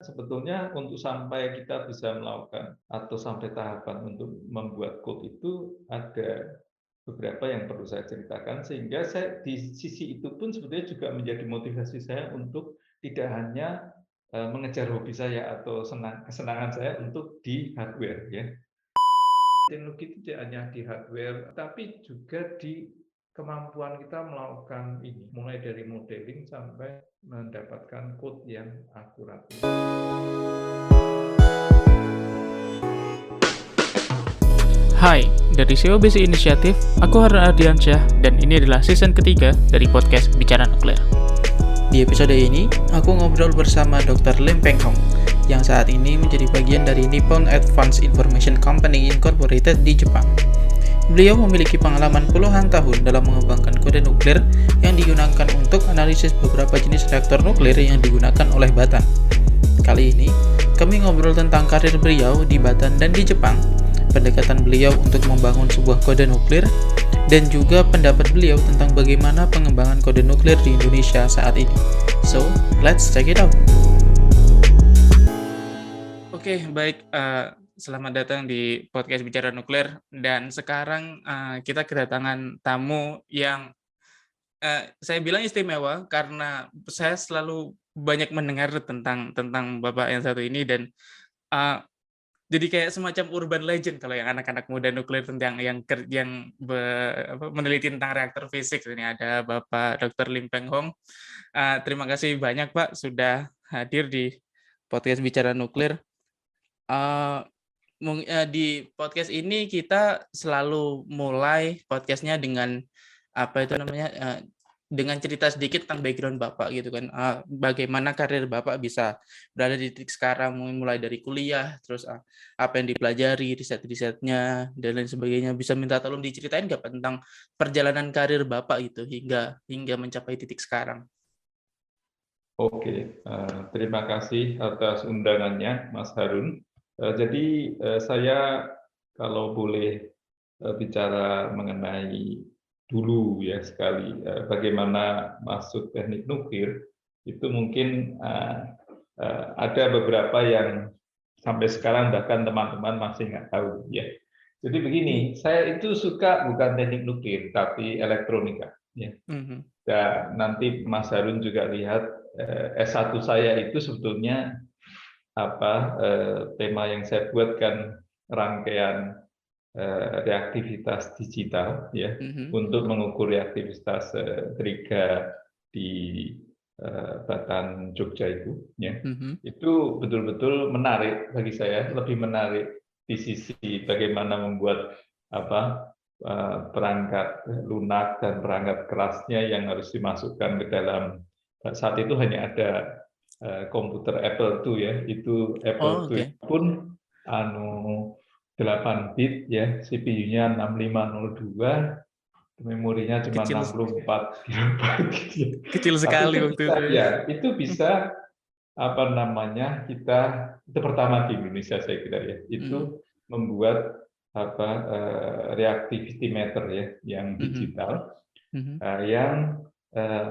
sebetulnya untuk sampai kita bisa melakukan atau sampai tahapan untuk membuat code itu ada beberapa yang perlu saya ceritakan, sehingga saya di sisi itu pun sebetulnya juga menjadi motivasi saya untuk tidak hanya, mengejar hobi saya atau kesenangan saya untuk di hardware ya. Teknologi itu tidak hanya di hardware, tapi juga di kemampuan kita melakukan ini, mulai dari modeling sampai mendapatkan code yang akurat. Hai, dari SEO Basic Initiative, aku Harun Ardiansyah dan ini adalah season ketiga dari podcast Bicara Nuklir. Di episode ini, aku ngobrol bersama Dr. Lim Peng Hong yang saat ini menjadi bagian dari Nippon Advanced Information Company Incorporated di Jepang. Beliau memiliki pengalaman puluhan tahun dalam mengembangkan kode nuklir yang digunakan untuk analisis beberapa jenis reaktor nuklir yang digunakan oleh Batan. Kali ini, kami ngobrol tentang karir beliau di Batan dan di Jepang, pendekatan beliau untuk membangun sebuah kode nuklir, dan juga pendapat beliau tentang bagaimana pengembangan kode nuklir di Indonesia saat ini. So, let's check it out. Oke, baik. Selamat datang di podcast Bicara Nuklir. Dan sekarang kita kedatangan tamu yang saya bilang istimewa karena saya selalu banyak mendengar tentang Bapak yang satu ini, dan jadi kayak semacam urban legend kalau yang anak-anak muda nuklir tentang yang meneliti tentang reaktor fisik. Ini ada Bapak Dr. Lim Peng Hong. Terima kasih banyak Pak sudah hadir di podcast Bicara Nuklir. Di podcast ini kita selalu mulai podcastnya dengan dengan cerita sedikit tentang background Bapak gitu kan, bagaimana karir Bapak bisa berada di titik sekarang, mulai dari kuliah, terus apa yang dipelajari, riset-risetnya dan lain sebagainya. Bisa minta tolong diceritain nggak Pak tentang perjalanan karir Bapak itu hingga mencapai titik sekarang? Oke, terima kasih atas undangannya, Mas Harun. Jadi saya kalau boleh bicara mengenai dulu ya sekali bagaimana masuk teknik nuklir, itu mungkin ada beberapa yang sampai sekarang bahkan teman-teman masih nggak tahu ya. Jadi begini, saya itu suka bukan teknik nuklir tapi elektronika ya. Dan nanti Mas Harun juga lihat S1 saya itu sebetulnya tema yang saya buat kan rangkaian reaktivitas digital ya untuk mengukur reaktivitas triga di Batan Jogja itu ya. Itu betul-betul menarik bagi saya, lebih menarik di sisi bagaimana membuat perangkat lunak dan perangkat kerasnya yang harus dimasukkan ke dalam. Saat itu hanya ada komputer Apple II ya, itu Apple II pun 8 bit ya, CPU-nya 6502, memorinya cuma 64 GB. Kecil sekali waktu itu. Ya, itu bisa kita itu pertama di Indonesia saya kira ya, itu membuat reactivity meter ya yang digital yang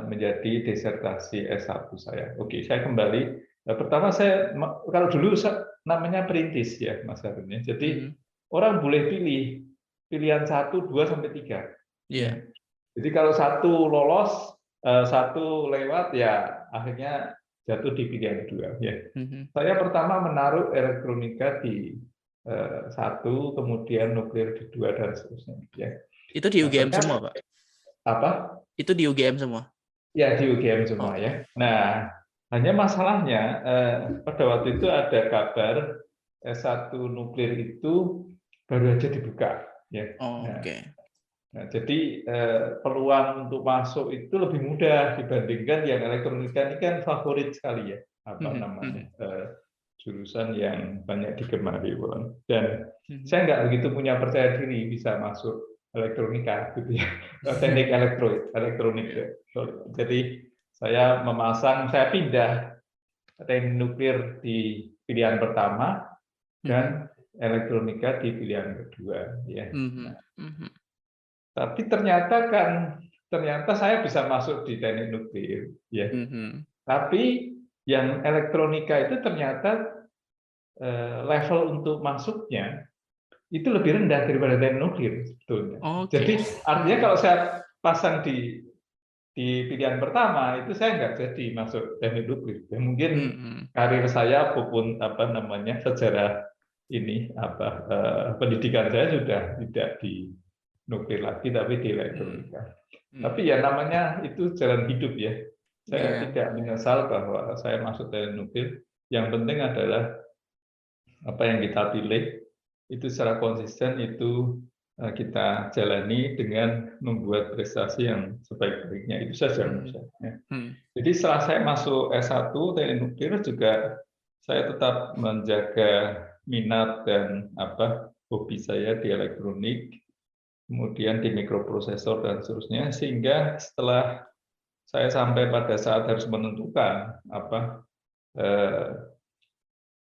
menjadi disertasi S1 saya. Oke, saya kembali. Pertama saya kalau dulu namanya perintis ya Mas Harun ya. Jadi orang boleh pilih pilihan 1, 2 sampai 3. Yeah. Jadi kalau satu lolos, satu lewat ya akhirnya jatuh di pilihan 2 ya. Saya pertama menaruh elektronika di 1, kemudian nuklir di 2 dan seterusnya ya. Itu di UGM semua, Pak? Apa? Itu di UGM semua? Ya, di UGM semua ya. Nah, hanya masalahnya pada waktu itu ada kabar S1 nuklir itu baru aja dibuka ya. Nah, jadi peluang untuk masuk itu lebih mudah dibandingkan yang elektronika ini kan favorit sekali ya, jurusan yang banyak digemari. Dan saya nggak begitu punya percaya diri bisa masuk elektronika gitu ya, teknik elektronik ya. Jadi saya pindah teknik nuklir di pilihan pertama dan elektronika di pilihan kedua ya. Tapi ternyata saya bisa masuk di teknik nuklir ya. Tapi yang elektronika itu ternyata level untuk masuknya itu lebih rendah daripada teknik nuklir sebetulnya. Oke. Jadi artinya kalau saya pasang di pilihan pertama itu saya nggak jadi masuk teknik nuklir. Ya, mungkin karir saya maupun sejarah ini pendidikan saya sudah tidak di nuklir lagi tapi di elektronika. Tapi ya namanya itu jalan hidup ya. Saya tidak menyesal bahwa saya masuk teknik nuklir. Yang penting adalah apa yang kita pilih itu secara konsisten itu kita jalani dengan membuat prestasi yang sebaik-baiknya, itu saja menurut saya. Jadi setelah saya masuk S1 teknik nuklir juga saya tetap menjaga minat dan hobi saya di elektronik, kemudian di mikroprosesor dan seterusnya, sehingga setelah saya sampai pada saat harus menentukan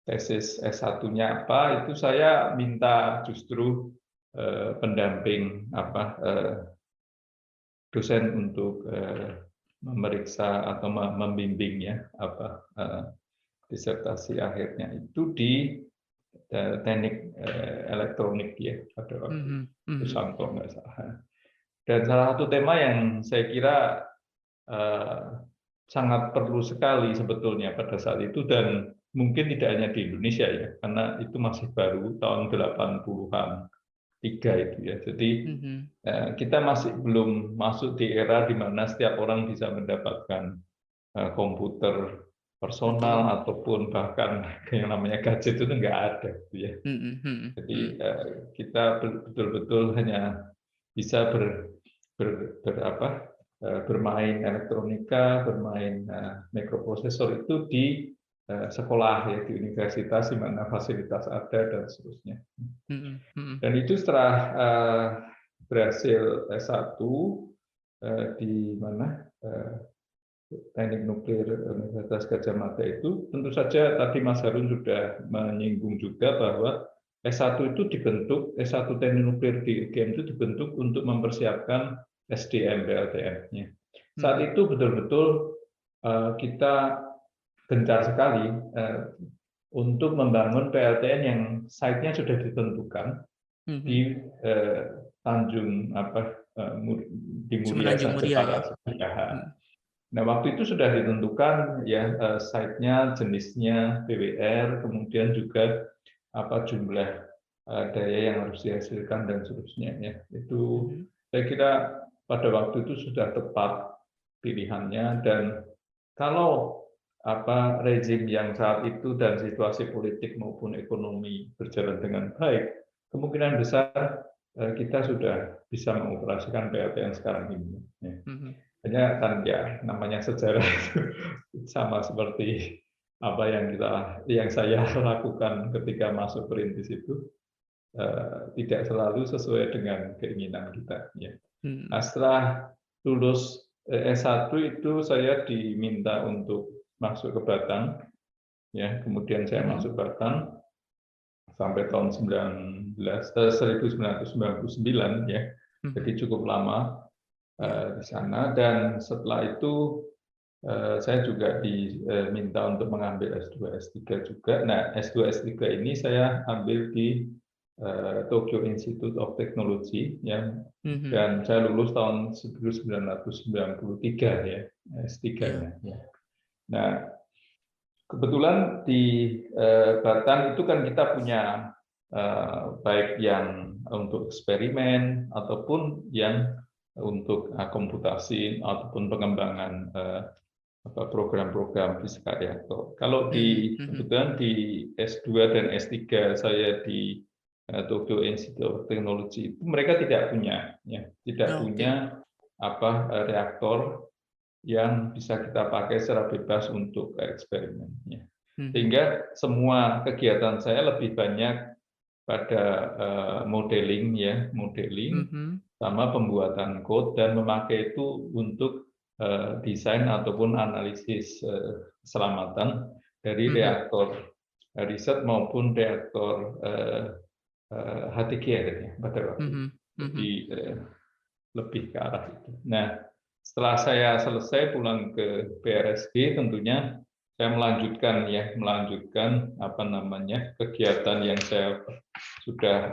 tesis S1-nya apa, itu saya minta justru pendamping dosen untuk memeriksa atau membimbingnya disertasi akhirnya itu di teknik elektronik ya pada waktu itu Santo nggak salah. Dan salah satu tema yang saya kira sangat perlu sekali sebetulnya pada saat itu, dan mungkin tidak hanya di Indonesia ya, karena itu masih baru tahun 80-an 3 itu ya. Jadi kita masih belum masuk di era di mana setiap orang bisa mendapatkan komputer personal ataupun bahkan yang namanya gadget itu nggak ada gitu ya. Jadi kita betul-betul hanya bisa bermain elektronika, bermain mikroprosesor itu di sekolah ya, di universitas di mana fasilitas ada dan seterusnya. Dan itu setelah berhasil S1 di mana teknik nuklir Universitas Gadjah Mada itu, tentu saja tadi Mas Harun sudah menyinggung juga bahwa S1 itu dibentuk, S1 teknik nuklir di UGM itu dibentuk untuk mempersiapkan SDM PLTN-nya. Saat itu betul-betul kita gencar sekali untuk membangun PLTN yang site-nya sudah ditentukan di Tanjung di Muria Jepara. Nah, waktu itu sudah ditentukan ya site-nya, jenisnya PWR, kemudian juga jumlah daya yang harus dihasilkan dan seterusnya ya. Itu saya kira pada waktu itu sudah tepat pilihannya, dan kalau rezim yang saat itu dan situasi politik maupun ekonomi berjalan dengan baik, kemungkinan besar kita sudah bisa mengoperasikan PLTN sekarang ini. Ya. Hanya kan ya namanya sejarah itu sama seperti apa yang saya lakukan ketika masuk perintis itu tidak selalu sesuai dengan keinginan kita. Ya. Nah, setelah lulus S1 itu saya diminta untuk masuk ke Batang, ya. Kemudian saya masuk Batang sampai tahun 1999 ya, jadi cukup lama di sana. Dan setelah itu saya juga diminta untuk mengambil S2, S3 juga. Nah, S2, S3 ini saya ambil di Tokyo Institute of Technology ya, dan saya lulus tahun 1993 ya, S3-nya. Ya. Nah, kebetulan di Batang itu kan kita punya baik yang untuk eksperimen ataupun yang untuk komputasi ataupun pengembangan program-program fisika reaktor. Kalau kebetulan di S2 dan S3 saya di Tokyo Institute of Technology itu mereka tidak punya punya reaktor yang bisa kita pakai secara bebas untuk eksperimennya. Sehingga semua kegiatan saya lebih banyak pada modeling sama pembuatan code, dan memakai itu untuk desain ataupun analisis keselamatan dari reaktor riset maupun reaktor HTGR ya, pada waktu itu. Jadi lebih ke arah itu. Nah, setelah saya selesai pulang ke PRSG, tentunya saya melanjutkan apa namanya kegiatan yang saya sudah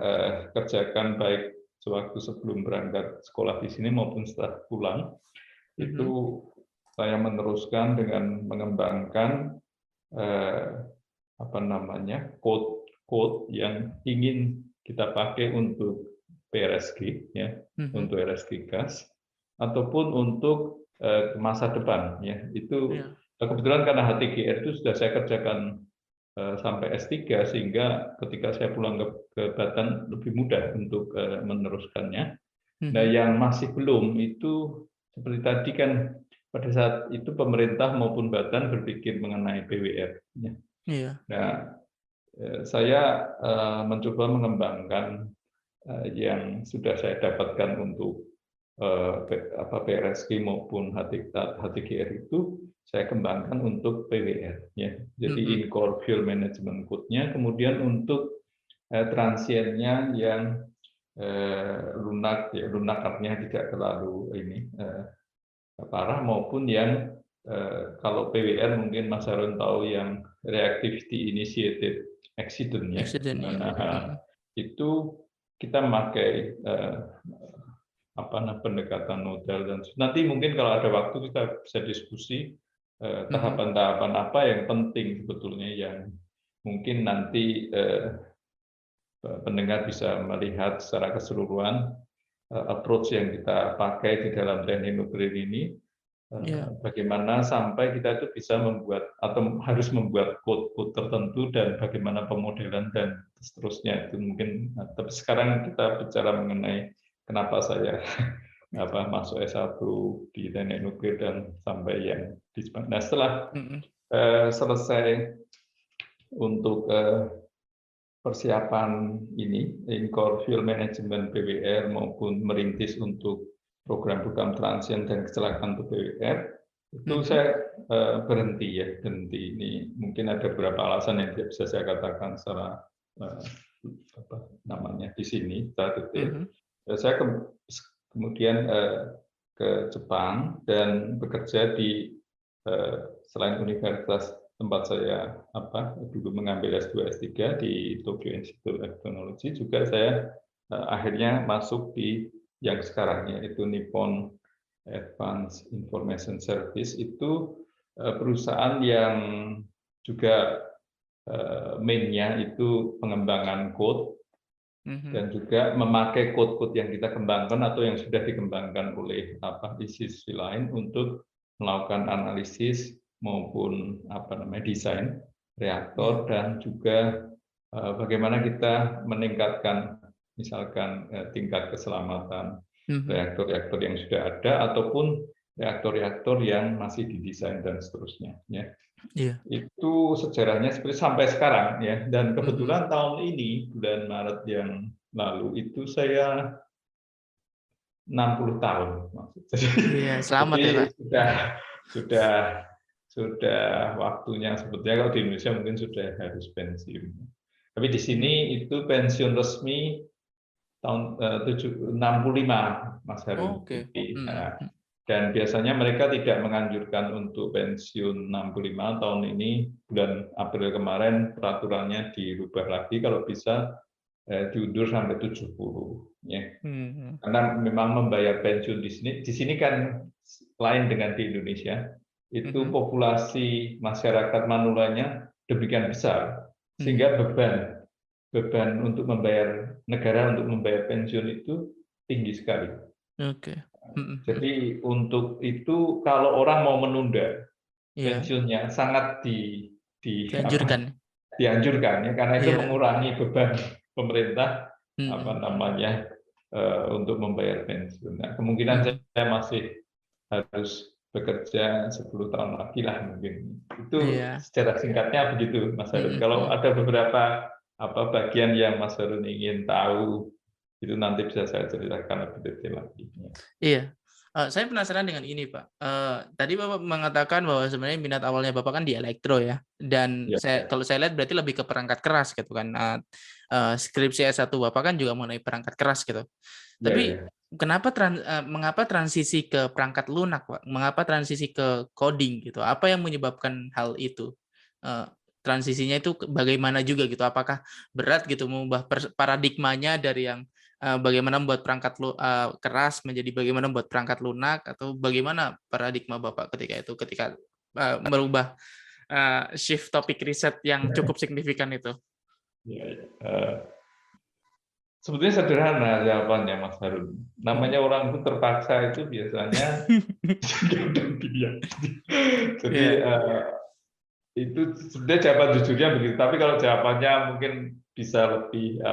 kerjakan baik sewaktu sebelum berangkat sekolah di sini maupun setelah pulang. Itu saya meneruskan dengan mengembangkan apa namanya code yang ingin kita pakai untuk PRSG ya, untuk RSG gas ataupun untuk masa depan ya. Itu kebetulan karena HTGR itu sudah saya kerjakan sampai S3 sehingga ketika saya pulang ke Batan lebih mudah untuk meneruskannya. Nah, yang masih belum itu seperti tadi kan pada saat itu pemerintah maupun Batan berpikir mengenai PWR. Ya. Nah, saya mencoba mengembangkan yang sudah saya dapatkan untuk PRSG maupun HTGR itu saya kembangkan untuk PWR. Ya. Jadi in-core fuel management code-nya, kemudian untuk transiennya yang lunak, ya lunak artinya tidak terlalu parah, maupun yang kalau PWR mungkin Mas Harun tahu yang reactivity initiated accident ya. Itu kita memakai pendekatan nodal, dan nanti mungkin kalau ada waktu kita bisa diskusi tahapan-tahapan apa yang penting sebetulnya yang mungkin nanti pendengar bisa melihat secara keseluruhan approach yang kita pakai di dalam teknik nuklir ini, bagaimana sampai kita itu bisa membuat atau harus membuat code-code tertentu dan bagaimana pemodelan dan seterusnya. Itu mungkin, tapi sekarang kita bicara mengenai kenapa saya masuk S1 di teknik nuklir dan sampai yang di Jepang. Nah, setelah selesai untuk persiapan ini, in-core fuel management PWR maupun merintis untuk program-program transient dan kecelakaan untuk PWR, itu saya berhenti. Ini mungkin ada beberapa alasan yang tidak bisa saya katakan secara di sini secara detail. Saya kemudian ke Jepang dan bekerja di selain universitas tempat saya dulu mengambil S2 S3 di Tokyo Institute of Technology, juga saya akhirnya masuk di yang sekarang yaitu Nippon Advanced Information Service. Itu perusahaan yang juga mainnya itu pengembangan code dan juga memakai code-code yang kita kembangkan atau yang sudah dikembangkan oleh institusi lain untuk melakukan analisis maupun desain reaktor, dan juga bagaimana kita meningkatkan misalkan tingkat keselamatan reaktor-reaktor yang sudah ada ataupun reaktor-reaktor yang masih didesain dan seterusnya ya. Itu sejarahnya seperti sampai sekarang ya, dan kebetulan tahun ini bulan Maret yang lalu itu saya 60 tahun maksudnya. Selamat ya, Pak. Sudah waktunya sebetulnya. Kalau di Indonesia mungkin sudah harus pensiun. Tapi di sini itu pensiun resmi tahun 65, Mas Harun. Dan biasanya mereka tidak menganjurkan untuk pensiun 65 tahun ini. Bulan April kemarin peraturannya dirubah lagi, kalau bisa diundur sampai 70 ya. Karena memang membayar pensiun di sini kan lain dengan di Indonesia. Itu populasi masyarakat manulanya demikian besar sehingga beban untuk membayar negara untuk membayar pensiun itu tinggi sekali. Jadi untuk itu kalau orang mau menunda pensiunnya sangat dianjurkan ya, karena itu mengurangi beban pemerintah untuk membayar pensiun. Nah, kemungkinan saya masih harus bekerja 10 tahun lagi lah mungkin. Itu secara singkatnya begitu, Mas Harun. Kalau ada beberapa bagian yang Mas Harun ingin tahu, itu nanti bisa saya ceritakan lebih detail lagi. Saya penasaran dengan ini, Pak. Tadi Bapak mengatakan bahwa sebenarnya minat awalnya Bapak kan di elektro ya, dan kalau saya lihat berarti lebih ke perangkat keras gitu kan. Skripsi S1 Bapak kan juga mengenai perangkat keras gitu. Tapi mengapa transisi ke perangkat lunak, Pak? Mengapa transisi ke coding gitu? Apa yang menyebabkan hal itu? Transisinya itu bagaimana juga gitu? Apakah berat gitu mengubah paradigmanya dari yang bagaimana membuat perangkat keras menjadi bagaimana membuat perangkat lunak, atau bagaimana paradigma Bapak ketika merubah shift topik riset yang cukup signifikan itu? Ya, sebetulnya sederhana jawabannya, Mas Harun. Namanya orang itu terpaksa itu biasanya jadi itu sebenarnya jawaban jujurnya begitu. Tapi kalau jawabannya mungkin bisa lebih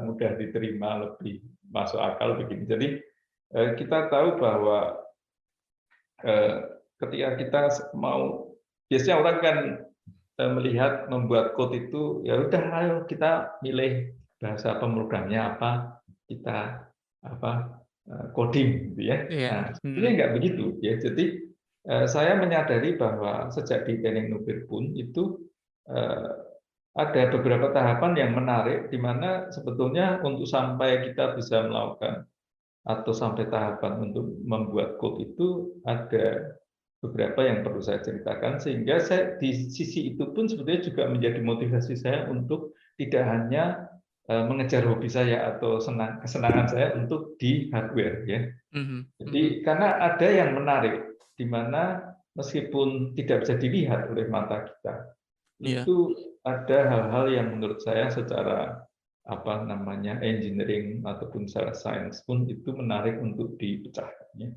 mudah diterima, lebih masuk akal begini. Jadi kita tahu bahwa ketika kita mau, biasanya orang kan melihat membuat code itu, ya udah ayo kita milih bahasa pemrogramnya apa, kita coding gitu ya. Nah, sebenarnya nggak begitu ya. Jadi saya menyadari bahwa sejak di teknik nuklir pun itu ada beberapa tahapan yang menarik, di mana sebetulnya untuk sampai kita bisa melakukan atau sampai tahapan untuk membuat code itu ada beberapa yang perlu saya ceritakan, sehingga saya di sisi itu pun sebetulnya juga menjadi motivasi saya untuk tidak hanya mengejar hobi saya atau kesenangan saya untuk di hardware ya. Jadi karena ada yang menarik di mana meskipun tidak bisa dilihat oleh mata kita, itu ada hal-hal yang menurut saya secara engineering ataupun secara sains pun itu menarik untuk dipecahkan ya.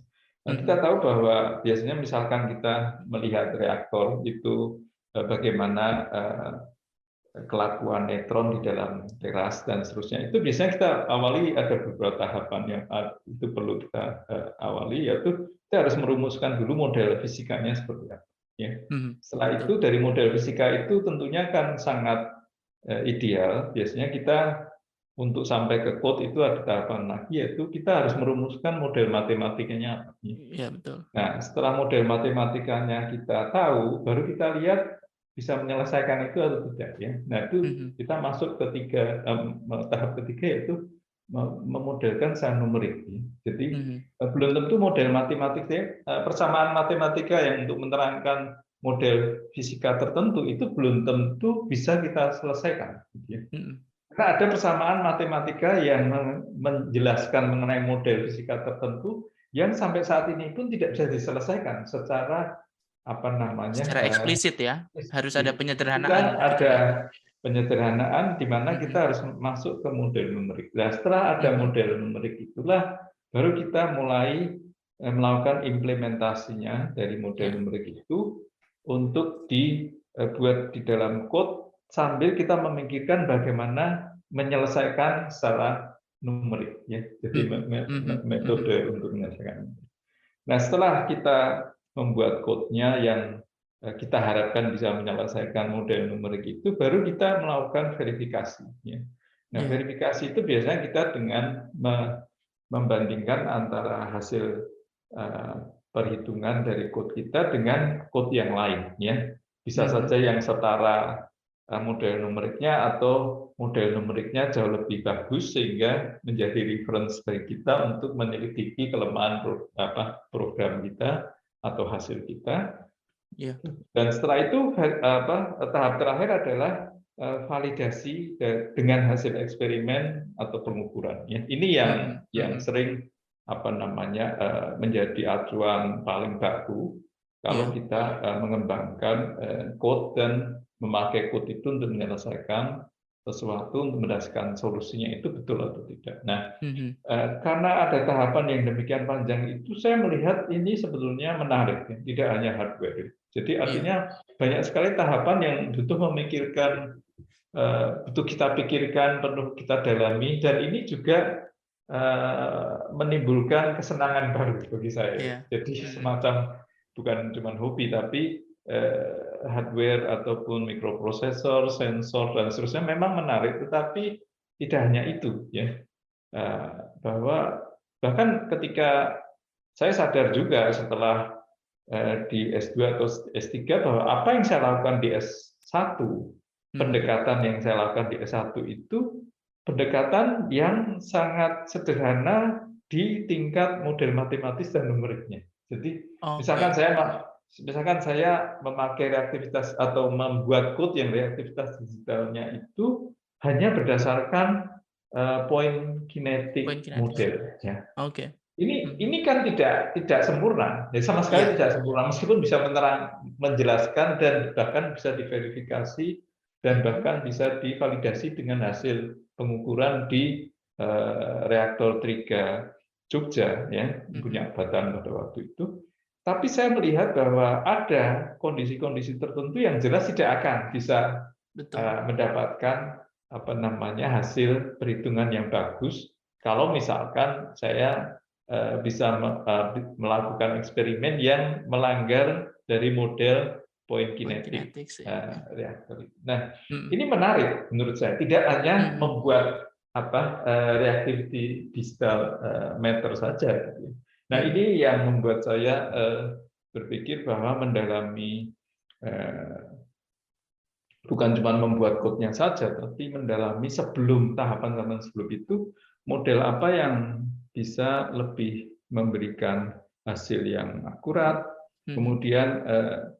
Nah, kita tahu bahwa biasanya misalkan kita melihat reaktor itu bagaimana kelakuan neutron di dalam teras dan seterusnya, itu biasanya kita awali ada beberapa tahapan yang itu perlu kita awali, yaitu kita harus merumuskan dulu model fisikanya seperti apa ya. Setelah itu dari model fisika itu tentunya kan sangat ideal, biasanya kita untuk sampai ke code itu ada tahapan lagi, yaitu kita harus merumuskan model matematikanya apa. Iya, betul. Nah, setelah model matematikanya kita tahu, baru kita lihat bisa menyelesaikan itu atau tidak ya. Nah, itu kita masuk tahap ketiga, yaitu memodelkan secara numerik. Jadi belum tentu model matematika, persamaan matematika yang untuk menerangkan model fisika tertentu itu belum tentu bisa kita selesaikan. Karena ada persamaan matematika yang menjelaskan mengenai model fisika tertentu yang sampai saat ini pun tidak bisa diselesaikan secara secara eksplisit ya, harus ada penyederhanaan. Ada penyederhanaan di mana kita harus masuk ke model numerik. Nah, setelah ada model numerik itulah baru kita mulai melakukan implementasinya dari model numerik itu untuk dibuat di dalam code, sambil kita memikirkan bagaimana menyelesaikan secara numerik ya. Jadi metode untuk menyelesaikan. Nah, setelah kita membuat code-nya yang kita harapkan bisa menyelesaikan model numerik itu, baru kita melakukan verifikasi ya. Nah, verifikasi itu biasanya kita dengan membandingkan antara hasil perhitungan dari code kita dengan code yang lain ya. Bisa saja yang setara model numeriknya, atau model numeriknya jauh lebih bagus sehingga menjadi reference bagi kita untuk menyelidiki kelemahan program kita atau hasil kita. Dan setelah itu tahap terakhir adalah validasi dengan hasil eksperimen atau pengukuran. Ini yang sering menjadi acuan paling baku kalau kita mengembangkan code dan memakai code itu untuk menyelesaikan sesuatu, untuk mendasarkan solusinya itu betul atau tidak. Nah, karena ada tahapan yang demikian panjang itu, saya melihat ini sebetulnya menarik, tidak hanya hardware. Jadi artinya banyak sekali tahapan yang butuh memikirkan, butuh kita pikirkan, perlu kita dalami, dan ini juga menimbulkan kesenangan baru bagi saya. Jadi semacam bukan cuma hobi, tapi hardware ataupun mikroprosesor, sensor dan seterusnya memang menarik, tetapi tidak hanya itu ya. Bahwa bahkan ketika saya sadar juga setelah di S2 atau S3 bahwa apa yang saya lakukan di S1, pendekatan yang saya lakukan di S1 itu pendekatan yang sangat sederhana di tingkat model matematis dan numeriknya. Jadi Oke. misalkan saya memakai reaktivitas atau membuat code yang reaktivitas digitalnya itu hanya berdasarkan poin kinetik Poin kinetis. model. Ya. Oke. Ini kan tidak sempurna, ya sama sekali tidak sempurna, meskipun bisa menjelaskan dan bahkan bisa diverifikasi dan bahkan bisa divalidasi dengan hasil pengukuran di reaktor Triga Jogja, ya, punya Batan pada waktu itu. Tapi saya melihat bahwa ada kondisi-kondisi tertentu yang jelas tidak akan bisa mendapatkan hasil perhitungan yang bagus kalau misalkan saya bisa melakukan eksperimen yang melanggar dari model poin kinetik reaktor. Nah, ini menarik menurut saya. Tidak hanya membuat reactivity digital matter saja. Nah, ini yang membuat saya berpikir bahwa mendalami bukan cuma membuat code-nya saja, tapi mendalami sebelum tahapan sebelum itu model apa yang bisa lebih memberikan hasil yang akurat. Kemudian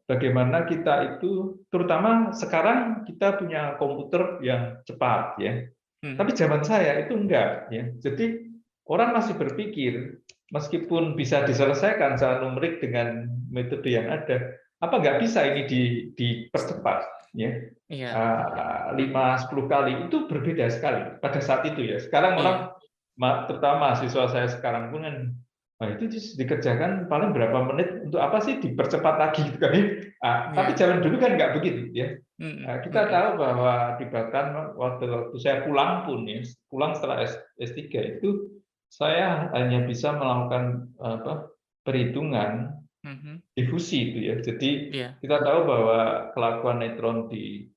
bagaimana kita itu, terutama sekarang kita punya komputer yang cepat, ya. Tapi zaman saya itu enggak, ya. Jadi orang masih berpikir meskipun bisa diselesaikan secara numerik dengan metode yang ada, apa nggak bisa ini dipercepat, ya? 5-10 kali itu berbeda sekali pada saat itu, ya. Sekarang orang, terutama mahasiswa saya sekarang pun kan, itu dikerjakan paling berapa menit, untuk apa sih dipercepat lagi, gitu kan, ya? Tapi zaman dulu kan nggak begitu, ya. Kita tahu bahwa di Batan waktu saya pulang pun, ya, pulang setelah S3 itu saya hanya bisa melakukan perhitungan difusi itu, ya. Jadi kita tahu bahwa kelakuan neutron di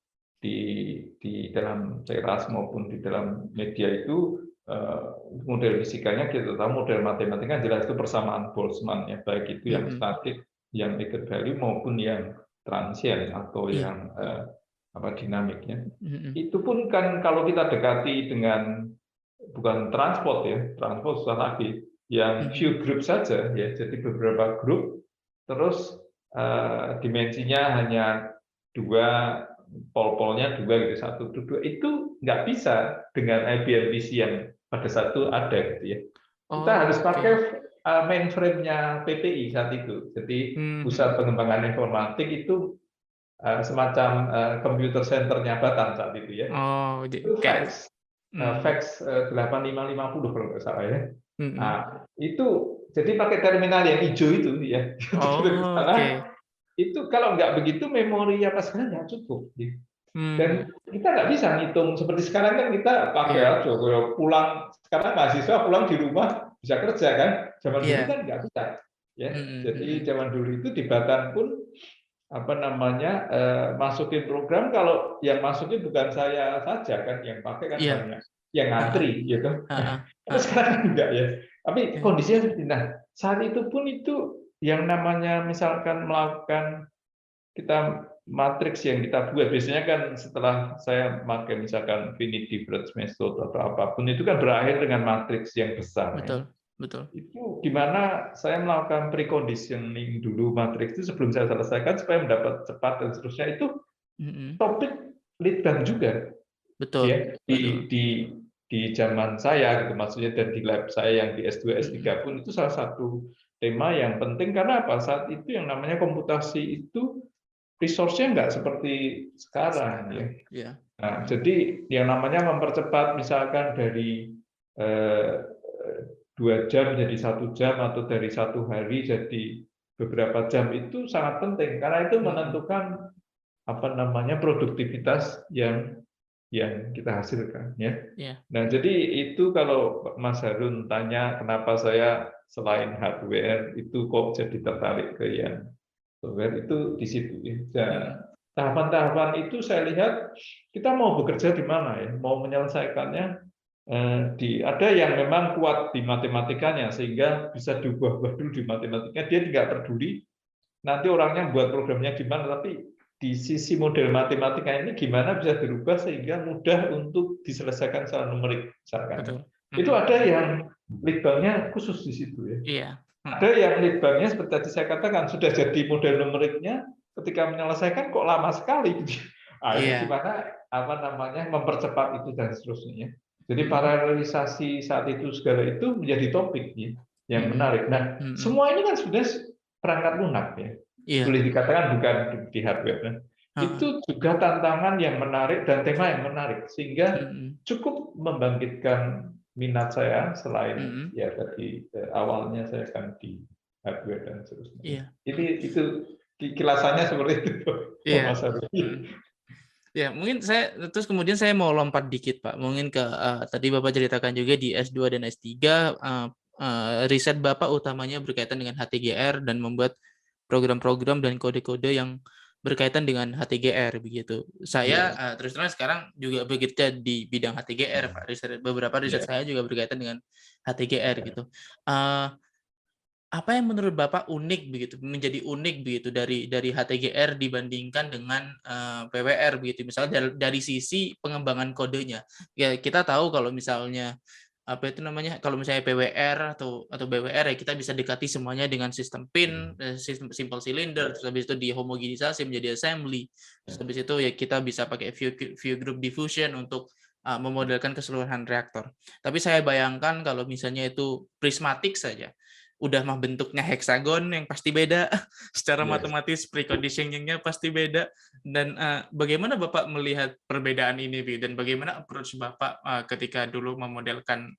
dalam teras maupun di dalam media itu model fisikanya kita tahu, model matematika jelas itu persamaan Boltzmann, ya, baik itu yang statik, yang eigenvalue maupun yang transient atau yang dinamiknya. Itu pun kan kalau kita dekati dengan bukan transport, ya, transport susah lagi, yang few group saja, ya, jadi beberapa grup, terus dimensinya hanya 2, pol-polnya 2 gitu, 1, 2, itu nggak bisa dengan IBM PC yang pada saat itu ada, gitu, ya. Kita harus pakai mainframe-nya PPI saat itu. Jadi pusat pengembangan informatik itu semacam computer center-nya Batan saat itu, ya. Itu fax 8550 kalau nggak salah, ya. Itu jadi pakai terminal yang hijau itu, ya. Itu kalau nggak begitu memori apa segala nggak cukup, ya. Dan kita nggak bisa ngitung seperti sekarang kan, kita pakai aja pulang, sekarang mahasiswa pulang di rumah bisa kerja kan, zaman dulu kan nggak bisa, ya. Jadi zaman dulu itu di Batan pun masukin program, kalau yang masukin bukan saya saja kan, yang pakai kan banyak, yang ngantri, gitu. Tapi sekarang enggak, ya. Tapi kondisinya seperti, nah, saat itu pun itu yang namanya misalkan melakukan kita matriks yang kita buat, biasanya kan setelah saya pakai misalkan finite difference method atau apapun itu kan berakhir dengan matriks yang besar. Betul. Itu gimana saya melakukan preconditioning dulu matriks itu sebelum saya selesaikan supaya mendapat cepat dan seterusnya, itu topik litbang juga. Betul. Ya, di zaman saya, gitu, maksudnya, dan di lab saya yang di S2 S3 pun itu salah satu tema yang penting, karena apa? Saat itu yang namanya komputasi itu resource-nya nggak seperti sekarang, ya. Nah, jadi yang namanya mempercepat misalkan dari 2 jam jadi 1 jam, atau dari 1 hari jadi beberapa jam, itu sangat penting karena itu menentukan produktivitas yang kita hasilkan, ya. Nah, jadi itu kalau Mas Harun tanya kenapa saya selain hardware itu kok jadi tertarik ke yang software, itu di situ, ya. Tahapan-tahapan itu saya lihat kita mau bekerja di mana, ya, mau menyelesaikannya ada yang memang kuat di matematikanya sehingga bisa diubah-ubah dulu di matematika, dia tidak peduli nanti orangnya buat programnya gimana, tapi di sisi model matematika ini gimana bisa dirubah sehingga mudah untuk diselesaikan secara numerik, misalkan. itu ada yang lead banknya khusus di situ ya. Iya. Ada yang lead banknya seperti tadi saya katakan sudah jadi model numeriknya, ketika menyelesaikan kok lama sekali gitu. Ini gimana mempercepat itu dan seterusnya. Jadi paralelisasi saat itu segala itu menjadi topik ya, yang menarik. Nah, semua ini kan sudah perangkat lunak ya. Boleh dikatakan bukan di hardware. Nah, itu juga tantangan yang menarik dan tema yang menarik sehingga cukup membangkitkan minat saya selain ya tadi awalnya saya kan di hardware dan seterusnya. Itu kilasannya seperti itu, Mas Arwi. Ya, mungkin saya terus kemudian saya mau lompat dikit, Pak. Mungkin ke tadi Bapak ceritakan juga di S2 dan S3 riset Bapak utamanya berkaitan dengan HTGR dan membuat program-program dan kode-kode yang berkaitan dengan HTGR begitu. Saya terus terang sekarang juga bekerja di bidang HTGR, Pak. Beberapa riset saya juga berkaitan dengan HTGR gitu. Apa yang menurut Bapak unik begitu, menjadi unik begitu dari HTGR dibandingkan dengan PWR begitu, misalnya dari sisi pengembangan kodenya. Ya kita tahu kalau misalnya kalau misalnya PWR atau BWR ya kita bisa dekati semuanya dengan sistem pin, sistem simple cylinder, terus habis itu dihomogenisasi menjadi assembly. Terus habis itu ya kita bisa pakai view group diffusion untuk memodelkan keseluruhan reaktor. Tapi saya bayangkan kalau misalnya itu prismatic saja, udah mah bentuknya heksagon yang pasti beda, secara matematis preconditioning-nya pasti beda. Dan bagaimana Bapak melihat perbedaan ini, dan bagaimana approach Bapak ketika dulu memodelkan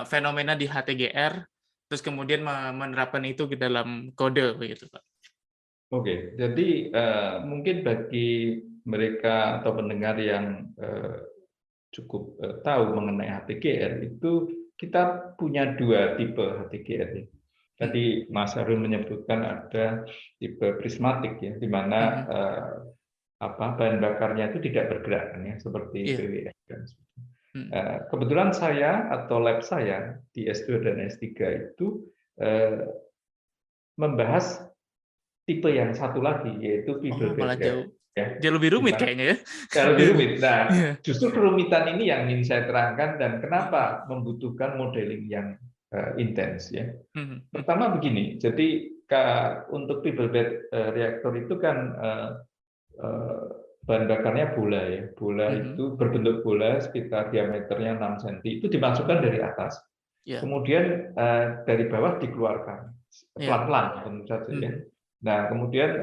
fenomena di HTGR, terus kemudian menerapkan itu ke dalam kode begitu, Pak? Oke, jadi mungkin bagi mereka atau pendengar yang cukup tahu mengenai HTGR itu kita punya dua tipe HTGR. Tadi Mas Harun menyebutkan ada tipe prismatik ya, di mana bahan bakarnya itu tidak bergerak ya, seperti PWR dan sebagainya. Kebetulan saya atau lab saya di S2 dan S3 itu membahas tipe yang satu lagi, yaitu fiber bed gap. Jauh lebih rumit kayaknya ya. Jauh lebih rumit. Nah, justru kerumitan ini yang ingin saya terangkan dan kenapa membutuhkan modeling yang intens ya. Pertama begini, jadi untuk fiber bed reaktor itu kan bahan bakarnya bola ya. Bola itu berbentuk bola sekitar diameternya 6 cm, itu dimasukkan dari atas. Kemudian dari bawah dikeluarkan pelan-pelan tentu saja ya. Nah, kemudian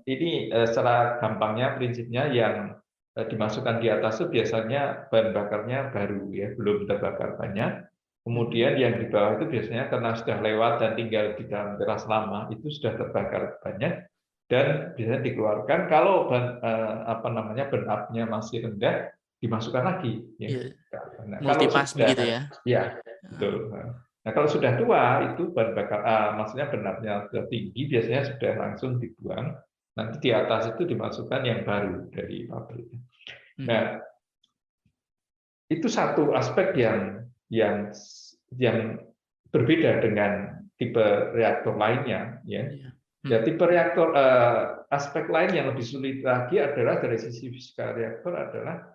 ini secara gampangnya prinsipnya yang dimasukkan di atas itu biasanya bahan bakarnya baru ya, belum terbakar banyak. Kemudian yang di bawah itu biasanya karena sudah lewat dan tinggal di dalam teras lama itu sudah terbakar banyak dan biasanya dikeluarkan. Kalau burn up-nya masih rendah dimasukkan lagi ya. Nah, multipass begitu ya. Ya, betul. Nah, kalau sudah tua itu bahan bakar, maksudnya benarnya sudah tinggi, biasanya sudah langsung dibuang. Nanti di atas itu dimasukkan yang baru dari pabrik. Nah, itu satu aspek yang berbeda dengan tipe reaktor lainnya. Ya, tipe reaktor aspek lain yang lebih sulit lagi adalah dari sisi fisika reaktor adalah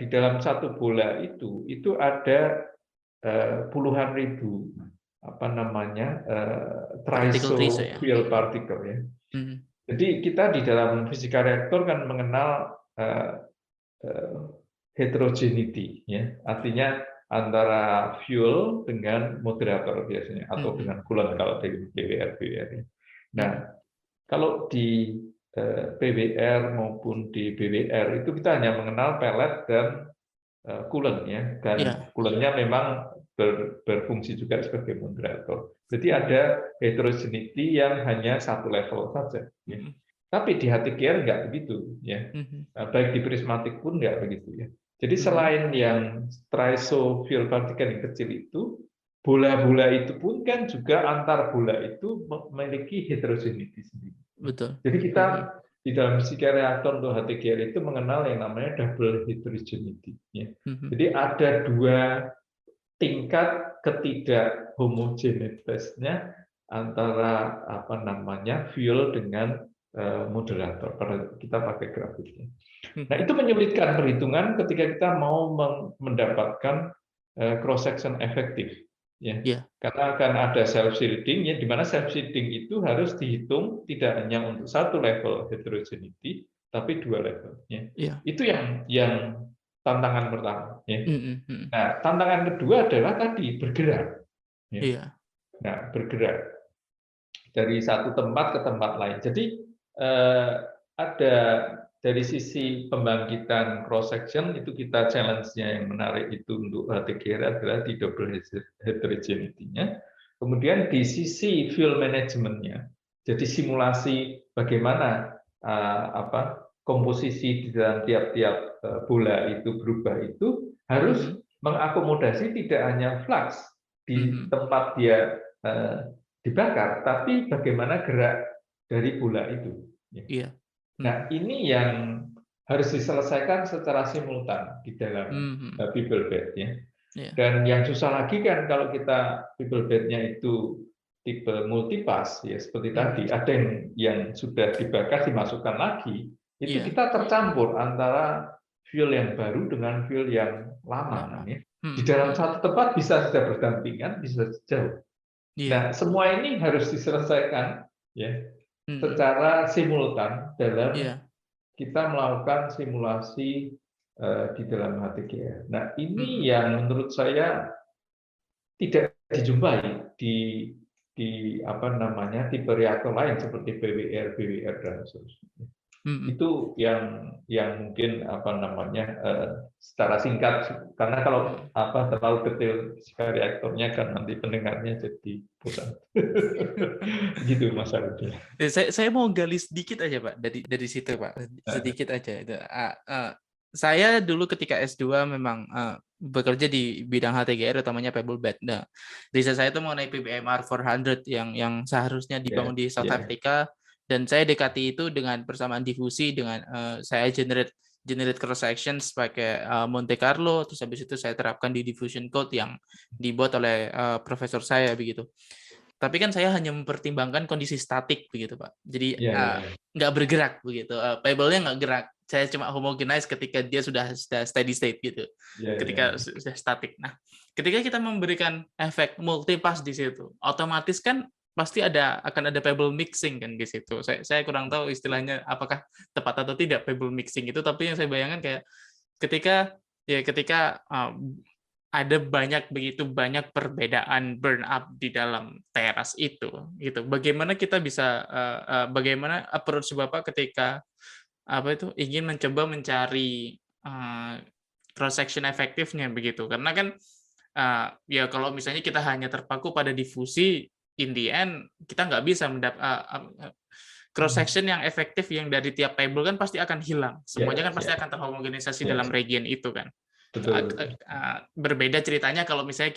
di dalam satu bola itu ada puluhan ribu trisofill particle ya. Jadi kita di dalam fisika reaktor kan mengenal heterogeneity ya, artinya antara fuel dengan moderator biasanya atau dengan coolant kalau dari PWR. Nah, kalau di PWR maupun di BWR itu kita hanya mengenal pellet dan coolant ya, dan coolantnya memang berfungsi juga sebagai moderator. Jadi ada heterogeneity yang hanya satu level saja. Ya. Tapi di HTGR nggak begitu ya. Baik di prismatik pun nggak begitu ya. Jadi selain yang trisofill particle yang kecil itu, bola-bola itu pun kan juga antar bola itu memiliki heterogeneity sendiri. Betul. Jadi kita di dalam fisika reaktor untuk HTGR itu mengenal yang namanya double heterogeneity. Ya. Jadi ada dua tingkat ketidakhomogeneitasnya antara fuel dengan moderator, pada kita pakai grafiknya. Nah, itu menyulitkan perhitungan ketika kita mau mendapatkan cross section efektif, ya. Karena akan ada self shielding, ya, di mana self shielding itu harus dihitung tidak hanya untuk satu level heterogeneity, tapi 2 level, ya. Itu yang tantangan pertama, ya. Nah, tantangan kedua adalah tadi bergerak, ya. Nah, bergerak dari satu tempat ke tempat lain. Jadi ada dari sisi pembangkitan cross section itu kita challenge-nya yang menarik itu untuk HTGR adalah di double heterogeneity-nya. Kemudian di sisi fuel management-nya, jadi simulasi bagaimana komposisi di dalam tiap-tiap bola itu berubah itu harus mengakomodasi tidak hanya flux di tempat dia dibakar, tapi bagaimana gerak dari bola itu. Nah, ini yang harus diselesaikan secara simultan di dalam people bed, ya. Dan yang susah lagi kan kalau kita people bed-nya itu tipe multipass, ya seperti tadi, ada yang sudah dibakar dimasukkan lagi, itu kita tercampur antara fuel yang baru dengan fuel yang lama, ya. Di dalam satu tempat bisa sudah berdampingan, bisa jauh. Nah, semua ini harus diselesaikan, ya, secara simultan dalam kita melakukan simulasi di dalam HTGR. Nah, ini yang menurut saya tidak dijumpai di tipe reaktor lain seperti BWR dan seterusnya. Itu yang mungkin secara singkat, karena kalau terlalu detail reaktornya kan nanti pendengarnya jadi bosan. Gitu Mas Arudi. Saya mau gali sedikit aja Pak dari situ Pak, sedikit aja. Saya dulu ketika S2 memang bekerja di bidang HTGR utamanya pebble bed. Nah, riset saya itu mengenai PBMR 400 yang seharusnya dibangun di South Africa. Dan saya dekati itu dengan persamaan difusi, dengan saya generate cross sections pakai Monte Carlo, terus habis itu saya terapkan di diffusion code yang dibuat oleh profesor saya begitu. Tapi kan saya hanya mempertimbangkan kondisi statik begitu Pak. Jadi nggak bergerak begitu, pebble-nya nggak gerak. Saya cuma homogenize ketika dia sudah steady state gitu, ketika sudah statik. Nah, ketika kita memberikan efek multipass di situ, otomatis kan pasti akan ada pebble mixing kan di situ. Saya kurang tahu istilahnya apakah tepat atau tidak pebble mixing itu, tapi yang saya bayangkan kayak ketika ada begitu banyak perbedaan burn up di dalam teras itu gitu. Bagaimana kita bisa bagaimana approach Bapak ketika ingin mencoba mencari cross section efektifnya begitu. Karena kan ya kalau misalnya kita hanya terpaku pada difusi, in the end kita nggak bisa cross section yang efektif yang dari tiap pebble kan pasti akan hilang. Semuanya kan pasti akan terhomogenisasi dalam region itu kan. Berbeda ceritanya kalau misalnya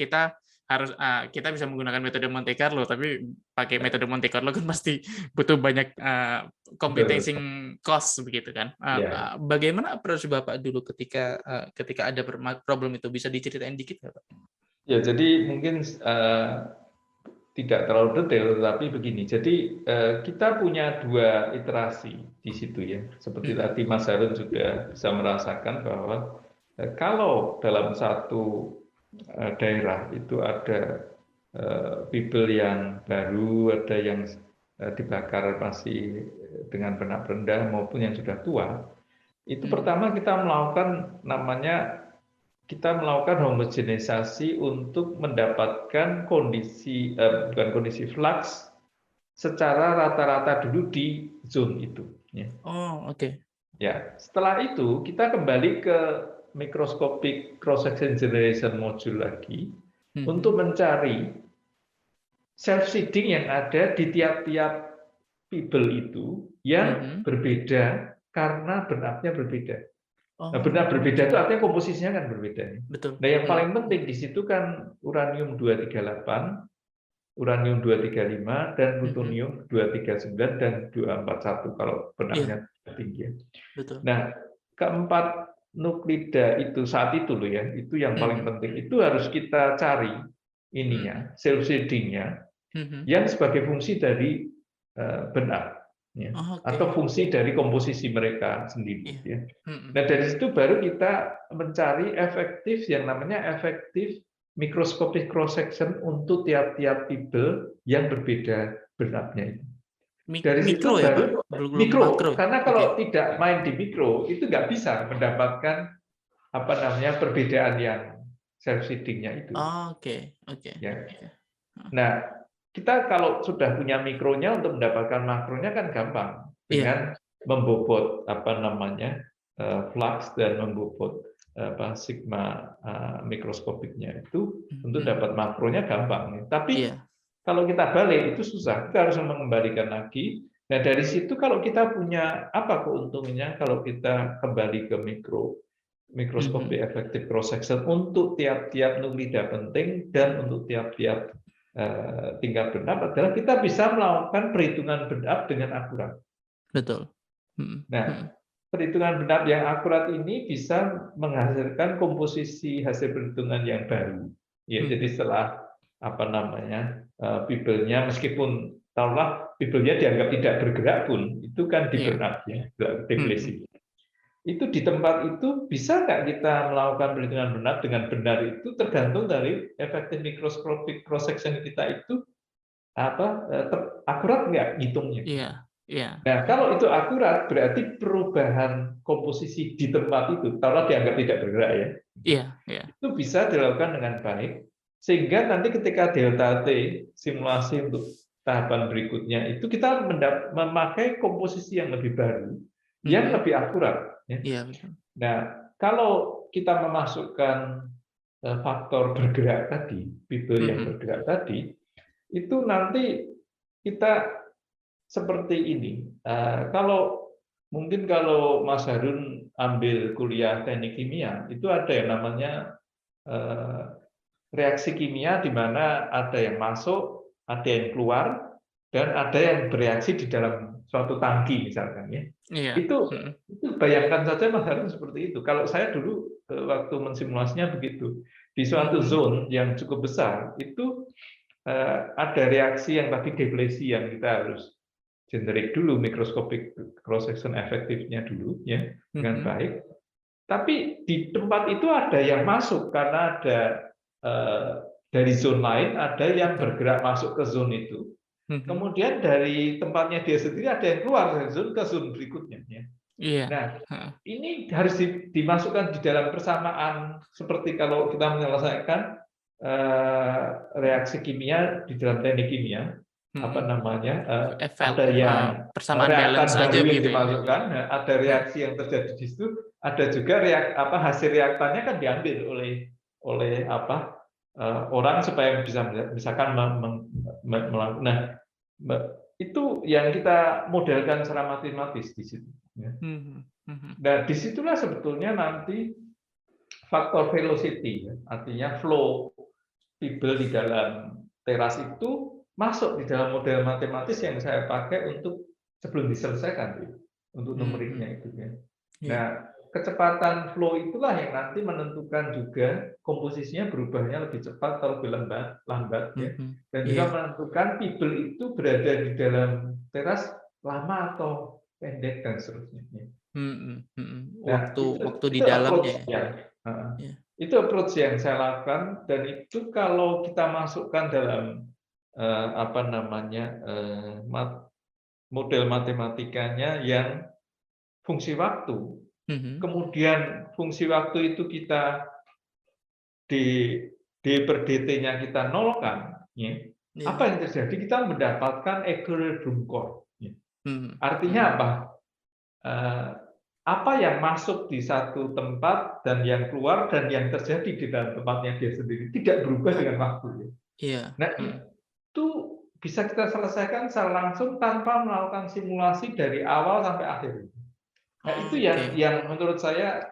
kita bisa menggunakan metode Monte Carlo, tapi pakai metode Monte Carlo kan pasti butuh banyak computing cost begitu kan. Bagaimana approach Bapak dulu ketika ada problem itu, bisa diceritain dikit nggak Pak? Ya, jadi mungkin tidak terlalu detail, tetapi begini. Jadi kita punya 2 iterasi di situ ya. Seperti tadi Mas Harun juga bisa merasakan bahwa kalau dalam satu daerah itu ada people yang baru, ada yang dibakar masih dengan benak rendah maupun yang sudah tua, itu pertama kita melakukan homogenisasi untuk mendapatkan kondisi flux secara rata-rata dulu di zone itu. Ya. Oh, oke. Ya, setelah itu kita kembali ke microscopic cross section generation module lagi untuk mencari self seeding yang ada di tiap-tiap people itu yang berbeda karena burn up-nya berbeda. Nah, benar berbeda itu artinya komposisinya kan berbeda. Betul. Nah, yang paling penting di situ kan uranium 238, uranium 235, dan plutonium 239 dan 241 kalau benarnya tinggi. Betul. Nah, keempat nuklida itu saat itu loh ya, itu yang paling penting. Itu harus kita cari ininya, self seeding-nya, yang sebagai fungsi dari burn up. ya, Oke. atau fungsi dari komposisi mereka sendiri. Iya. Ya. Mm-mm. Nah dari situ baru kita mencari efektif yang namanya efektif mikroskopik cross section untuk tiap-tiap tipe yang berbeda beratnya itu. Dari situ Mikro ya Pak, baru belum mikro, makro. karena Oke. kalau tidak main di mikro itu nggak bisa mendapatkan perbedaan yang self seedingnya itu. Oke. Ya. Nah, kita kalau sudah punya mikronya untuk mendapatkan makronya kan gampang dengan membobot flux dan membobot sigma mikroskopiknya itu untuk dapat makronya gampang. Tapi kalau kita balik itu susah, kita harus mengembalikan lagi. Nah dari situ kalau kita punya apa keuntungannya kalau kita kembali ke mikroskopi efektif cross section untuk tiap-tiap nuklida penting dan untuk tiap-tiap tingkat benap adalah kita bisa melakukan perhitungan benap dengan akurat. Betul. Nah, perhitungan benap yang akurat ini bisa menghasilkan komposisi hasil perhitungan yang baru. Ya, jadi setelah bibelnya meskipun taruhlah bibelnya dianggap tidak bergerak pun itu kan di benap ya, depresi. Itu di tempat itu bisa nggak kita melakukan perhitungan benap dengan benar itu tergantung dari efektif mikroskopik cross section kita itu akurat nggak ngitungnya. Nah kalau itu akurat berarti perubahan komposisi di tempat itu kalau dianggap tidak bergerak ya, itu bisa dilakukan dengan baik sehingga nanti ketika delta T simulasi untuk tahapan berikutnya itu kita memakai komposisi yang lebih baru yang lebih akurat. Nah, kalau kita memasukkan faktor bergerak tadi, bibel yang bergerak tadi, itu nanti kita seperti ini. Kalau Mas Harun ambil kuliah teknik kimia, itu ada yang namanya reaksi kimia di mana ada yang masuk, ada yang keluar, dan ada yang bereaksi di dalam suatu tangki misalkan ya. Itu bayangkan saja Mas Harun seperti itu. Kalau saya dulu waktu mensimulasinya begitu. Di suatu zone yang cukup besar itu ada reaksi yang tadi deplesi yang kita harus generate dulu mikroskopik cross section efektifnya dulu ya dengan baik. Tapi di tempat itu ada yang masuk karena ada dari zone lain ada yang bergerak masuk ke zone itu. Kemudian dari tempatnya dia sendiri ada yang keluar dari zone ke zone berikutnya. Nah, ini harus dimasukkan di dalam persamaan seperti kalau kita menyelesaikan reaksi kimia di dalam teknik kimia, ada yang persamaan balance aja gitu dimasukkan, ada reaksi yang terjadi di situ, ada juga hasil reaktannya kan diambil oleh orang supaya bisa misalkan melakukan. Nah, itu yang kita modelkan secara matematis di situ. Nah, disitulah sebetulnya nanti faktor velocity, artinya flow bibel di dalam teras itu masuk di dalam model matematis yang saya pakai untuk sebelum diselesaikan untuk numeriknya itu. Nah, kecepatan flow itulah yang nanti menentukan juga komposisinya berubahnya lebih cepat atau lebih lambat ya. Dan juga menentukan bibel itu berada di dalam teras lama atau pendek dan seterusnya. Waktu di dalamnya itu approach yang saya lakukan dan itu kalau kita masukkan dalam model matematikanya yang fungsi waktu. Kemudian fungsi waktu itu kita d per dt-nya kita nolkan, apa yang terjadi? Kita mendapatkan equilibrium core. Artinya apa? Apa yang masuk di satu tempat dan yang keluar dan yang terjadi di dalam tempatnya dia sendiri tidak berubah dengan waktu. Nah, itu bisa kita selesaikan secara langsung tanpa melakukan simulasi dari awal sampai akhir. Nah, itu yang menurut saya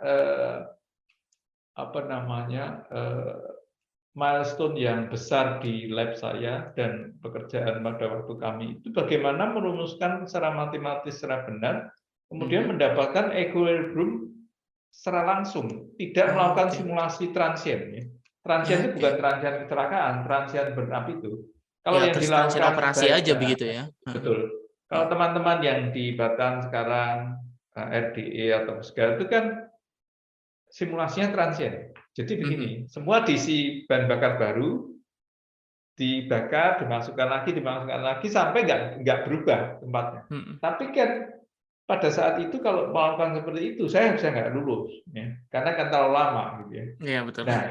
milestone yang besar di lab saya dan pekerjaan pada waktu kami itu bagaimana merumuskan secara matematis secara benar, kemudian mendapatkan equilibrium secara langsung, tidak melakukan simulasi transient. Transient itu bukan transient kecelakaan, transient burn up itu. Kalau yang dilakukan operasi aja begitu ya. Betul. Kalau teman-teman yang di Batam sekarang RDE atau segala itu kan simulasinya transient. Jadi begini, semua diisi bahan bakar baru, dibakar, dimasukkan lagi sampai nggak berubah tempatnya. Tapi kan pada saat itu kalau melakukan seperti itu, saya bisa nggak lulus, ya, karena kan terlalu lama, gitu ya. Iya betul. Nah,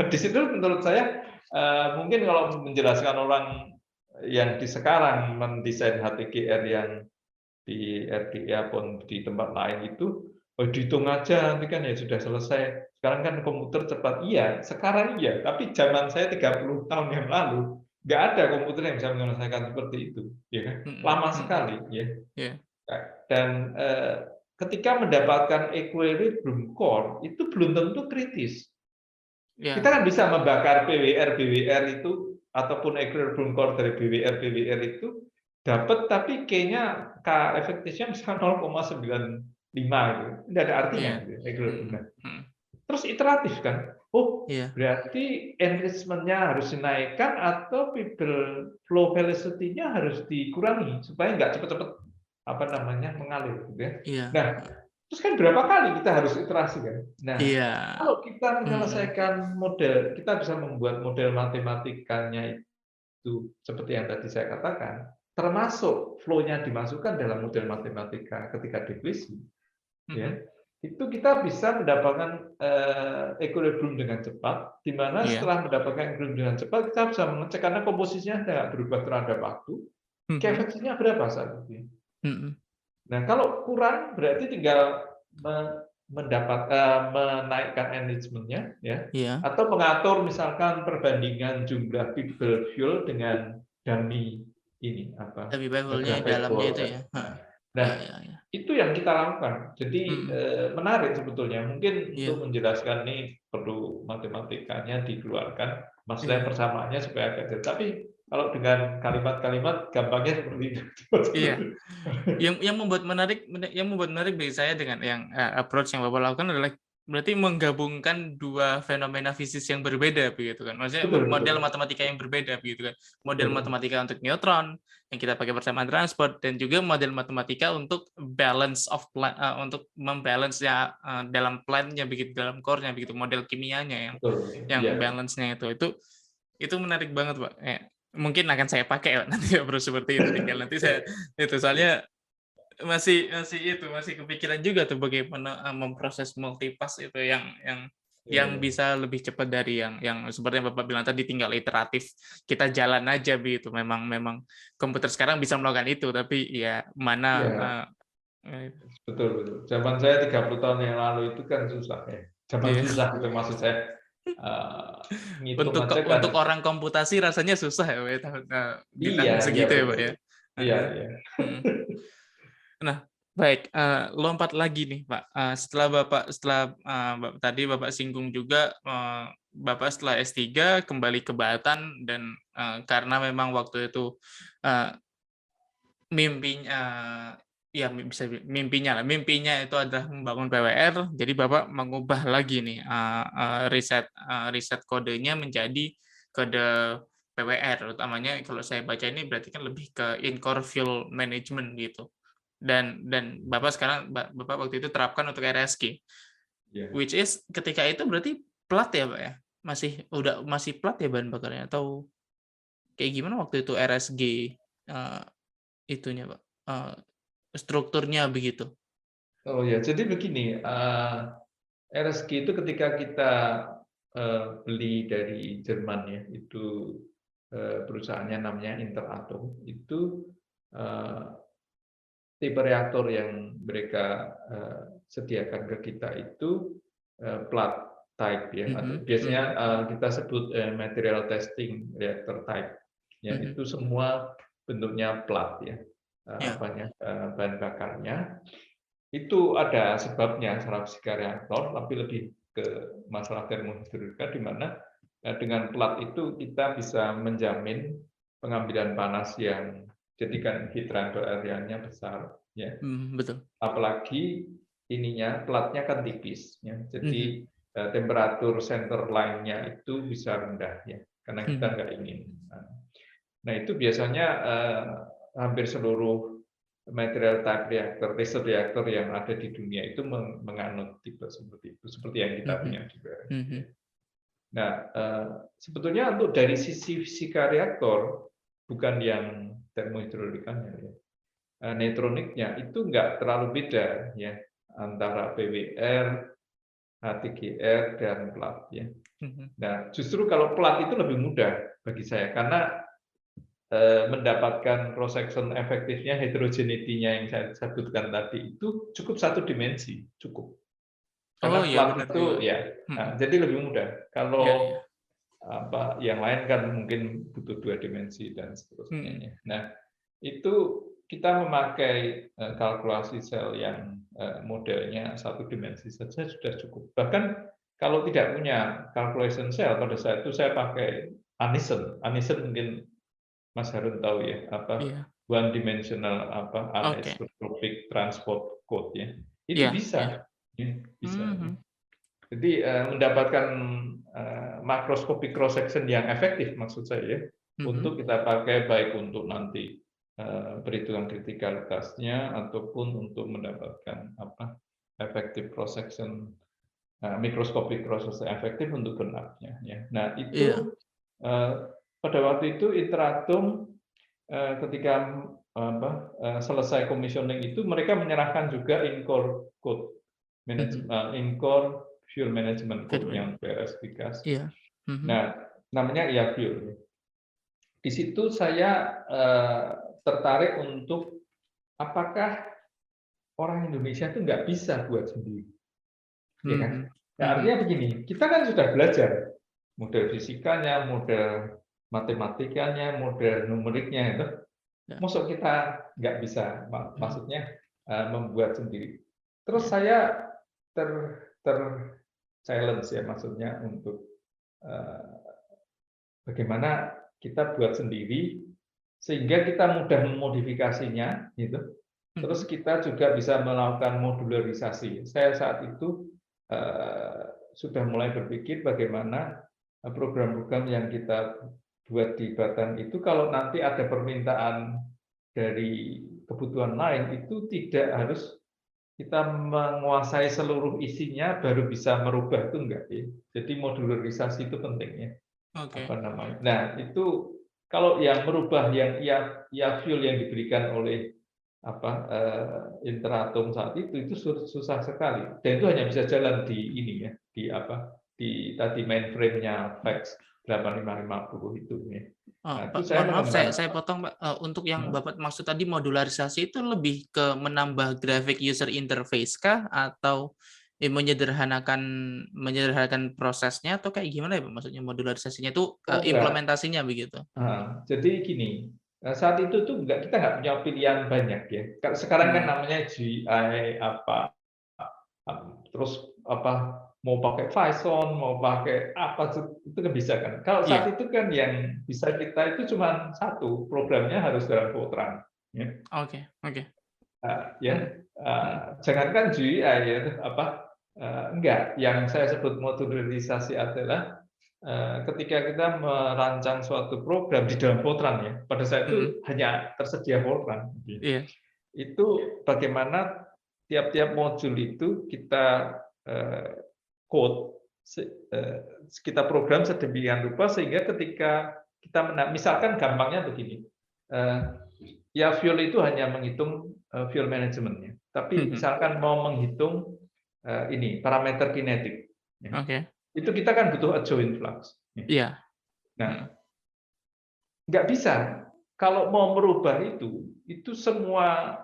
di situ menurut saya mungkin kalau menjelaskan orang yang di sekarang mendesain HTGR yang di RDA pun di tempat lain itu, dihitung aja nanti kan ya sudah selesai. Sekarang kan komputer cepat, iya, sekarang iya, tapi zaman saya 30 tahun yang lalu nggak ada komputer yang bisa menyelesaikan seperti itu, ya kan? Lama sekali, ya. Dan ketika mendapatkan equilibrium core itu belum tentu kritis. Kita kan bisa membakar BWR itu ataupun equilibrium core dari BWR itu dapat, tapi kayaknya K efektifnya misalnya 0,95 gitu. Tidak ada artinya gitu. Terus iteratif kan. Oh, berarti enrichment-nya harus dinaikkan atau people flow velocity-nya harus dikurangi supaya nggak cepat-cepat mengalir gitu ya. Nah, terus kan berapa kali kita harus iterasi kan. Nah, kalau kita menyelesaikan model, kita bisa membuat model matematikanya itu seperti yang tadi saya katakan, termasuk flow-nya dimasukkan dalam model matematika ketika definisi, ya, itu kita bisa mendapatkan equilibrium dengan cepat, di mana setelah mendapatkan equilibrium dengan cepat, kita bisa mengecek karena komposisinya tidak berubah terhadap waktu, efektifnya berapa saat itu. Nah, kalau kurang berarti tinggal menaikkan enrichment-nya, ya, atau mengatur misalkan perbandingan jumlah people fuel dengan dummy ini Lebih dalamnya itu ya. Nah, itu yang kita lakukan. Jadi menarik sebetulnya. Mungkin untuk menjelaskan ini perlu matematikanya dikeluarkan, maksudnya persamaannya supaya agak jelas. Tapi kalau dengan kalimat-kalimat gampangnya seperti itu. Iya. Yang membuat menarik bagi saya dengan yang approach yang Bapak lakukan adalah berarti menggabungkan dua fenomena fisik yang berbeda begitu kan. Maksudnya model matematika yang berbeda begitu kan. Model matematika untuk neutron yang kita pakai persamaan transport dan juga model matematika untuk balance of plan, untuk membalance-nya dalam plan-nya begitu, dalam core-nya begitu, model kimianya yang balance-nya itu menarik banget, Pak. Mungkin akan saya pakai nanti approach seperti itu, tinggal nanti saya itu soalnya masih kepikiran juga tuh bagaimana memproses multipass itu yang bisa lebih cepat dari yang seperti yang Bapak bilang tadi, tinggal iteratif, kita jalan aja begitu. Memang komputer sekarang bisa melakukan itu, tapi ya mana betul. Zaman saya 30 tahun yang lalu itu kan susah ya. Susah itu maksud saya. Untuk orang komputasi rasanya susah ya, di tahun segitu ya, Pak ya. Iya. Nah, baik, lompat lagi nih, Pak. Tadi Bapak singgung juga Bapak setelah S3 kembali ke Batan dan karena memang waktu itu mimpinya itu adalah membangun PWR, jadi Bapak mengubah lagi nih riset kodenya menjadi kode PWR, utamanya kalau saya baca ini berarti kan lebih ke in-core fuel management gitu. Dan Bapak waktu itu terapkan untuk RSG, which is ketika itu berarti plat ya, Pak ya? Masih plat ya bahan bakarnya, atau kayak gimana waktu itu RSG itunya, Pak? Strukturnya begitu. Oh ya, jadi begini, RSG itu ketika kita beli dari Jerman ya, itu perusahaannya namanya Interatom, itu tipe reaktor yang mereka sediakan ke kita itu plat type ya, atau biasanya kita sebut material testing reactor type, ya itu semua bentuknya plat ya. Bahan bakarnya itu ada sebabnya salah fisika reaktor, tapi lebih ke masalah termodinamika, di mana dengan plat itu kita bisa menjamin pengambilan panas yang jadikan heat transfer area-nya besar, ya. Betul. Apalagi platnya kan tipis, ya. Jadi temperatur center line-nya itu bisa rendah, ya, karena kita nggak ingin. Nah itu biasanya hampir seluruh material type reaktor, research reaktor yang ada di dunia itu menganut tipe seperti itu, seperti yang kita punya juga. Nah, sebetulnya untuk dari sisi fisika reaktor, bukan yang termohidrolikannya, ya, neutroniknya itu nggak terlalu beda ya antara PWR, HTGR dan plat ya. Nah, justru kalau plat itu lebih mudah bagi saya karena mendapatkan cross section efektifnya, heterogeneity-nya yang saya sebutkan tadi itu cukup satu dimensi, cukup. Karena plat itu ya, jadi lebih mudah. Kalau apa yang lain kan mungkin butuh 2 dimensi dan seterusnya. Nah, itu kita memakai kalkulasi sel yang modelnya 1 dimensi saja sudah cukup. Bahkan kalau tidak punya calculation cell, pada saat itu saya pakai Anison. Anison mungkin Mas Harun tahu ya, apa one dimensional apa anisotropic transport code ya. Itu bisa. Bisa. Jadi mendapatkan makroskopik cross section yang efektif maksud saya untuk kita pakai baik untuk nanti perhitungan kritikalitasnya ataupun untuk mendapatkan apa efektif cross section mikroskopik cross section efektif untuk burn-up-nya ya. Nah, itu pada waktu itu Interatom ketika selesai commissioning itu mereka menyerahkan juga in-core code in-core fuel management code yang verifikasi. Nah, namanya fuel. Di situ saya tertarik untuk apakah orang Indonesia itu nggak bisa buat sendiri, ya kan? Nah, artinya begini, kita kan sudah belajar model fisikanya, model matematikanya, model numeriknya itu, maksud kita nggak bisa, maksudnya membuat sendiri. Terus saya challenge ya, maksudnya untuk bagaimana kita buat sendiri sehingga kita mudah memodifikasinya, gitu. Terus kita juga bisa melakukan modularisasi. Saya saat itu sudah mulai berpikir bagaimana program-program yang kita buat di Batan itu kalau nanti ada permintaan dari kebutuhan lain itu tidak harus kita menguasai seluruh isinya baru bisa merubah, itu enggak ya. Jadi modularisasi itu penting ya. Apa namanya? Nah, itu kalau yang merubah yang fuel yang diberikan oleh Interatom saat itu susah sekali. Dan itu hanya bisa jalan di ini ya, di tadi mainframe-nya VAX 8550 itu ya. Nah, itu saya potong Pak. Untuk yang Bapak maksud tadi modularisasi itu lebih ke menambah graphic user interface kah atau menyederhanakan prosesnya atau kayak gimana ya Pak? Maksudnya modularisasinya itu implementasinya begitu. Jadi gini, saat itu tuh kita nggak punya pilihan banyak ya. Sekarang kan namanya GI terus mau pakai Python, mau pakai apa itu kan bisa kan. Kalau saat itu kan yang bisa kita itu cuma satu, programnya harus dalam Fortran. Ya. Jangankan GUI ya, enggak. Yang saya sebut modularisasi adalah ketika kita merancang suatu program di dalam Fortran ya. Pada saat itu hanya tersedia Fortran. Itu bagaimana tiap-tiap modul itu kita code, kita program sedemikian rupa sehingga ketika kita misalkan gampangnya begini, fuel itu hanya menghitung fuel manajemennya, tapi misalkan mau menghitung ini parameter kinetik, itu kita kan butuh adjoint flux. Nah, nggak bisa kalau mau merubah itu semua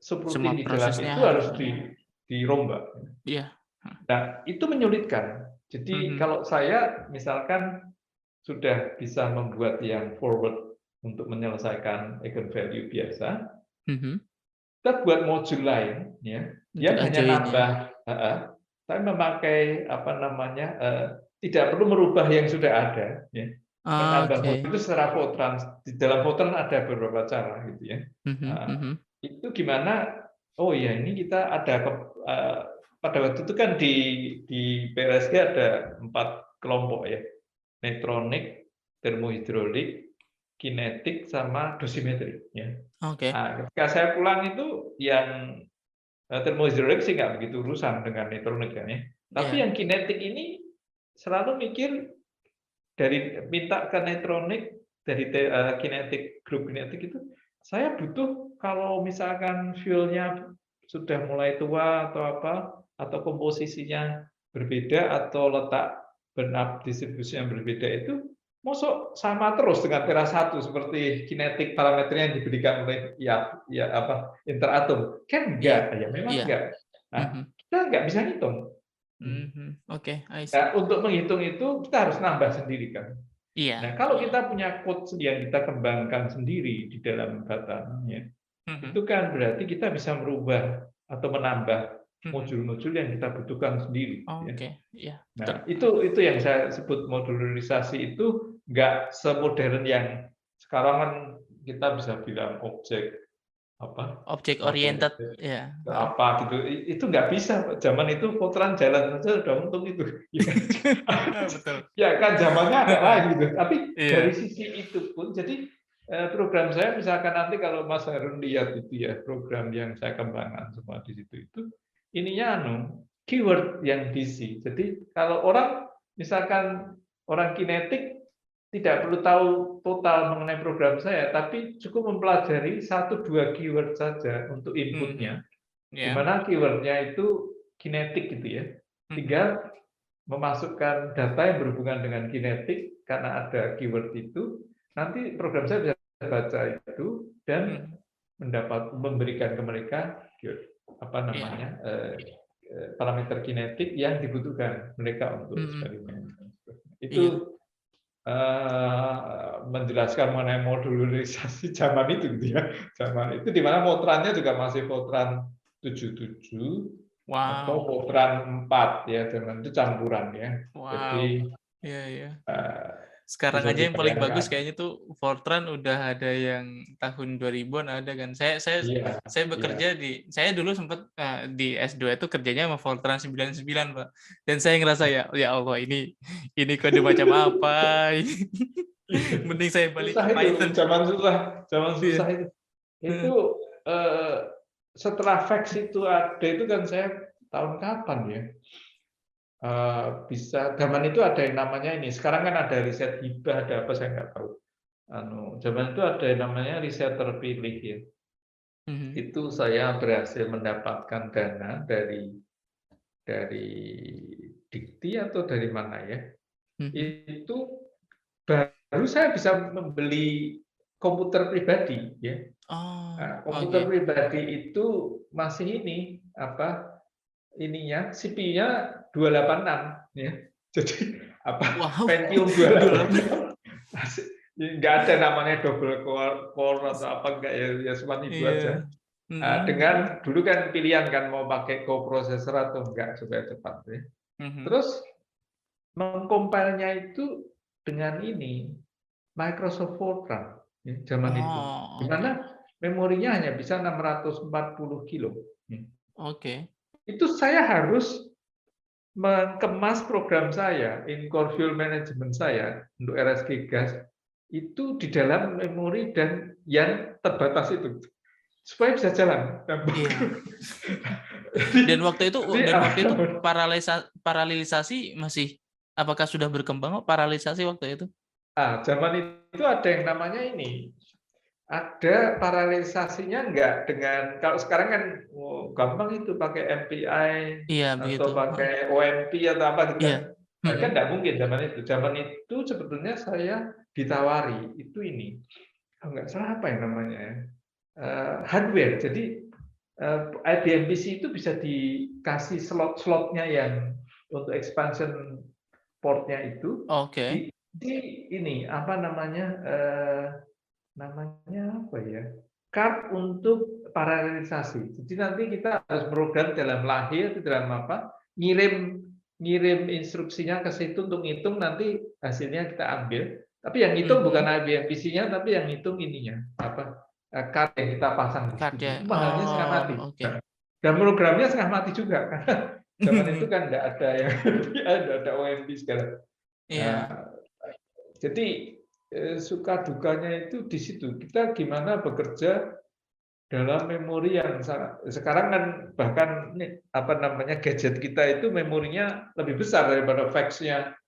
subroutine di dalam itu harus dirombak. Nah, itu menyulitkan. Jadi kalau saya misalkan sudah bisa membuat yang forward untuk menyelesaikan eigenvalue biasa, kita buat modul lain, ya, yang hanya nambah, saya memakai tidak perlu merubah yang sudah ada, ya. Menambah modul itu secara Fortran. Di dalam Fortran ada beberapa cara, gitu ya. Itu gimana? Oh ya, ini kita ada pada waktu itu kan di PLSG ada 4 kelompok ya, neutronik, termohidrolik, kinetik sama dosimetri. Ya. Oke. Nah, ketika saya pulang itu yang termohidrolik sih nggak begitu urusan dengan netronik kan ya. Tapi Iya. yang kinetik ini selalu mikir dari minta ke netronik dari kinetik, grup kinetik itu, saya butuh kalau misalkan fuelnya sudah mulai tua atau apa, atau komposisinya berbeda atau letak burn up distribusi yang berbeda itu, mosok sama terus dengan teras 1 seperti kinetik parameternya yang diberikan oleh interatom. Kan enggak, ya memang Iya. enggak. Nah, kita enggak bisa hitung. Oke, I see. Nah, untuk menghitung itu kita harus nambah sendiri kan. Iya. Nah, kalau kita punya code yang kita kembangkan sendiri di dalam batannya, itu kan berarti kita bisa merubah atau menambah modul-modul yang kita butuhkan sendiri. Oke, iya. Nah, itu yang saya sebut modularisasi itu nggak semodern yang sekarang kan kita bisa bilang objek oriented, ya. Apa gitu, itu nggak bisa. Zaman itu Fortran jalan saja udah untung itu. Betul. Ya kan zamannya ada lain gitu. Tapi Iya. dari sisi itu pun, jadi program saya misalkan nanti kalau Mas Harun lihat itu ya program yang saya kembangkan semua di situ itu ininya keyword yang diisi. Jadi kalau orang misalkan orang kinetik tidak perlu tahu total mengenai program saya, tapi cukup mempelajari 1-2 keyword saja untuk inputnya. Di mana keywordnya itu kinetik gitu ya. Tinggal memasukkan data yang berhubungan dengan kinetik karena ada keyword itu, nanti program saya bisa baca itu dan memberikan ke mereka parameter kinetik yang dibutuhkan mereka untuk eksperimen. Itu menjelaskan mengenai modularisasi zaman itu gitu ya. Zaman itu di mana Fortran-nya juga masih Fortran 77 atau Fortran 4 ya, zaman itu campuran ya. Jadi iya. Sekarang aja yang paling bagus kayaknya tuh Fortran udah ada yang tahun 2000-an ada kan. Saya bekerja saya dulu sempat di S2 itu kerjanya sama Fortran 99, Pak. Dan saya ngerasa ya Allah ini kode macam apa? Mending saya balik ke Python. Zaman susah itu. Itu setelah fax itu ada itu kan saya tahun kapan ya? Bisa zaman itu ada yang namanya ini. Sekarang kan ada riset hibah, ada apa saya nggak tahu. Zaman itu ada yang namanya riset terpilih ya. Itu saya berhasil mendapatkan dana dari Dikti atau dari mana ya. Itu baru saya bisa membeli komputer pribadi ya. Komputer pribadi itu masih ini ininya CPU-nya 286 ya. Jadi Pentium 286. Enggak ada namanya double core atau apa enggak ya cuma itu aja. Dengan dulu kan pilihan kan mau pakai coprocessor atau enggak supaya cepat ya. Terus mengcompile-nya itu dengan ini Microsoft Fortran ya, zaman itu. Di mana memorinya hanya bisa 640 kilo. Itu saya harus mengemas program saya, in-core fuel management saya untuk RSG gas itu di dalam memori dan yang terbatas itu supaya bisa jalan. Dan waktu itu paralelisasi masih apakah sudah berkembang paralelisasi waktu itu? Zaman itu ada yang namanya ini. Ada paralelisasinya enggak dengan kalau sekarang kan gampang itu pakai MPI atau pakai OMP atau apa gitu kan. Kan enggak mungkin zaman itu. Zaman itu sebetulnya saya ditawari itu ini. Kalau enggak salah apa yang namanya ya? Hardware. Jadi IBM PC itu bisa dikasih slot-slotnya yang untuk expansion portnya itu. Di ini apa namanya? Namanya apa ya? Card untuk paralelisasi. Jadi nanti kita harus program dalam lahir, dalam apa? Ngirim instruksinya ke situ untuk ngitung, nanti hasilnya kita ambil. Tapi yang ngitung bukan IBM PC-nya, tapi yang ngitung ininya apa? Card yang kita pasang di situ. Mahalnya setengah mati. Dan programnya setengah mati juga karena zaman itu kan enggak ada yang ada OMP segala. Jadi suka dukanya itu di situ. Kita gimana bekerja dalam memori yang sekarang kan bahkan gadget kita itu memorinya lebih besar daripada fax-nya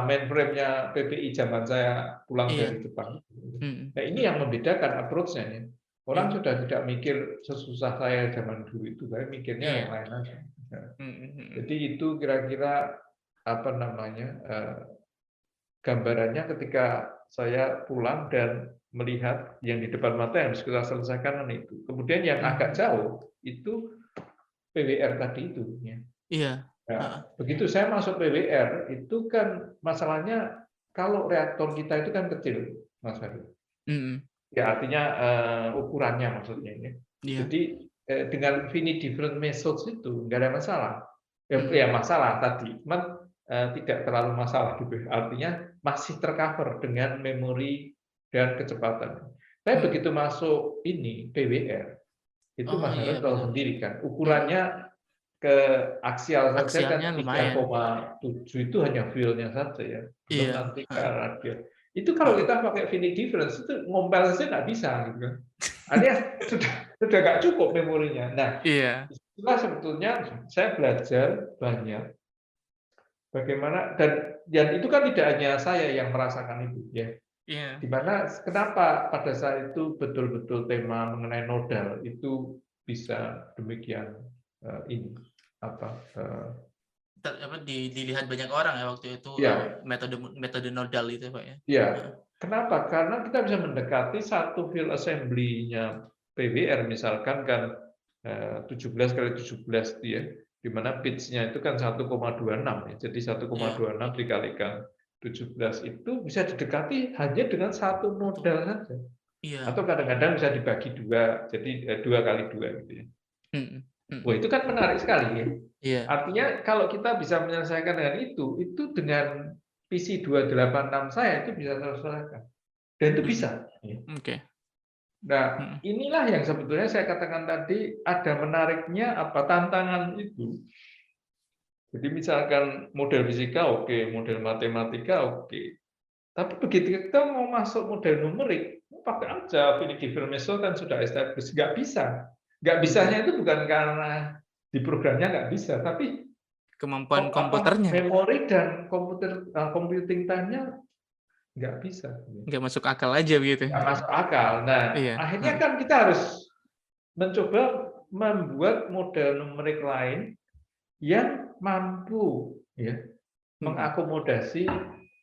mainframe-nya PPI zaman saya pulang Iya. dari Jepang. Mm, Nah, ini yang membedakan approach-nya ya. Orang mm, sudah tidak mikir sesusah saya zaman dulu itu, saya mikirnya yang iya. lain aja. Nah, Mm. jadi itu kira-kira gambarannya ketika saya pulang dan melihat yang di depan mata yang harus kita selesaikan kan itu. Kemudian yang agak jauh itu PWR tadi itu. Ya. Iya. Nah, begitu saya masuk PWR itu kan masalahnya kalau reaktor kita itu kan kecil, Mas Heru. Mm. Ya artinya ukurannya maksudnya ya. Iya. Jadi dengan finite different methods itu nggak ada masalah. Ya masalah tadi, cuman tidak terlalu masalah gitu. Artinya masih tercover dengan memori dan kecepatan. Tapi begitu masuk ini PWR, itu Oh Mas iya Harun tahu benar. sendiri kan, ukurannya ke aksial saja kan Aksialnya lumayan. 3,7 itu hanya fill-nya saja ya. Belum Iya. nanti ke radial. Itu kalau kita pakai finite difference itu ngompel saja nggak bisa gitu kan. Artinya sudah nggak cukup memorinya. Nah, Iya. itulah sebetulnya saya belajar banyak bagaimana dan itu kan tidak hanya saya yang merasakan itu ya. Iya. Dimana kenapa pada saat itu betul-betul tema mengenai nodal itu bisa demikian ini dilihat banyak orang ya waktu itu ya. metode nodal itu Pak ya. Ya, kenapa? Karena kita bisa mendekati satu field assembly-nya PWR misalkan kan 17 kali 17 itu ya, di mana pitch-nya itu kan 1,26 ya. Jadi 1,26 dikalikan 17 itu bisa didekati hanya dengan satu nodal saja. Iya. Atau kadang-kadang bisa dibagi dua, jadi 2 kali 2 gitu ya. Wah, itu kan menarik sekali ya. Iya. Artinya kalau kita bisa menyelesaikan dengan itu dengan PC 286 saya itu bisa terselesaikan. Dan itu bisa. Oke. Nah, inilah yang sebetulnya saya katakan tadi ada menariknya tantangan itu. Jadi misalkan model fisika oke, model matematika oke. Tapi begitu kita mau masuk model numerik, pakai aja finite different method kan sudah established. Nggak bisa. Nggak bisanya itu bukan karena di programnya nggak bisa, tapi kemampuan komputernya. Memori dan computing time-nya nggak bisa. Nggak masuk akal aja begitu. Nggak masuk akal. Nah, akhirnya kan kita harus mencoba membuat model numerik lain yang mampu ya mengakomodasi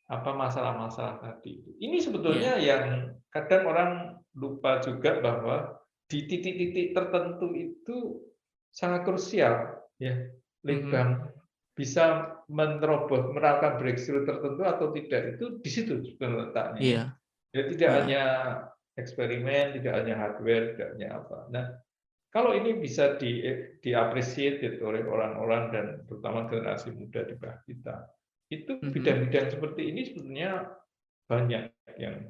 masalah-masalah tadi. Ini sebetulnya yang kadang orang lupa juga bahwa di titik-titik tertentu itu sangat krusial ya. Lead bank bisa menerobos, melakukan breakthrough tertentu atau tidak itu di situ letaknya. Iya. Jadi tidak hanya eksperimen, tidak hanya hardware, tidak hanya apa. Nah, kalau ini bisa diapresiasi oleh orang-orang dan terutama generasi muda di bawah kita, itu bidang-bidang seperti ini sebetulnya banyak yang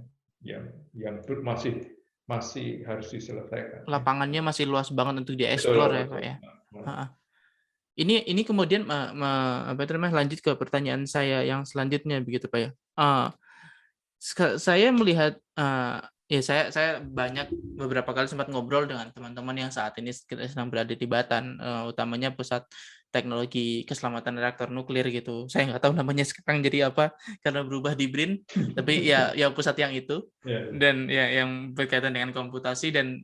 masih harus diselesaikan. Lapangannya masih luas banget untuk dieksplor ya Pak ya. Ini kemudian lanjut ke pertanyaan saya yang selanjutnya begitu Pak ya. Saya melihat saya beberapa kali sempat ngobrol dengan teman-teman yang saat ini sedang berada di Batan, utamanya pusat teknologi keselamatan reaktor nuklir gitu. Saya nggak tahu namanya sekarang jadi apa karena berubah di BRIN, tapi ya pusat yang itu dan ya yang berkaitan dengan komputasi dan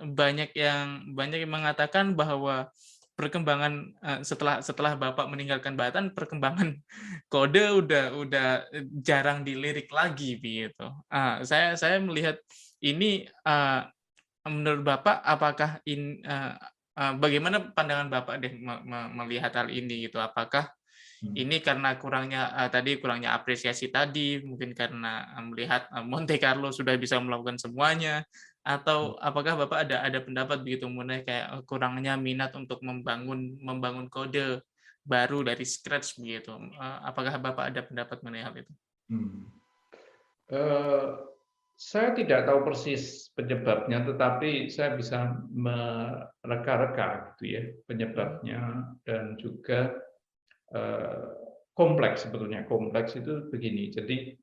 banyak yang mengatakan bahwa perkembangan setelah Bapak meninggalkan Batan, perkembangan kode udah jarang dilirik lagi begitu. Saya melihat ini menurut Bapak apakah bagaimana pandangan Bapak melihat hal ini gitu? Apakah ini karena kurangnya apresiasi tadi, mungkin karena melihat Monte Carlo sudah bisa melakukan semuanya, atau apakah Bapak ada pendapat begitu mengenai kayak kurangnya minat untuk membangun kode baru dari scratch begitu? Apakah Bapak ada pendapat mengenai hal itu? Saya tidak tahu persis penyebabnya, tetapi saya bisa mereka-reka gitu ya penyebabnya dan juga kompleks sebetulnya. Kompleks itu begini. Jadi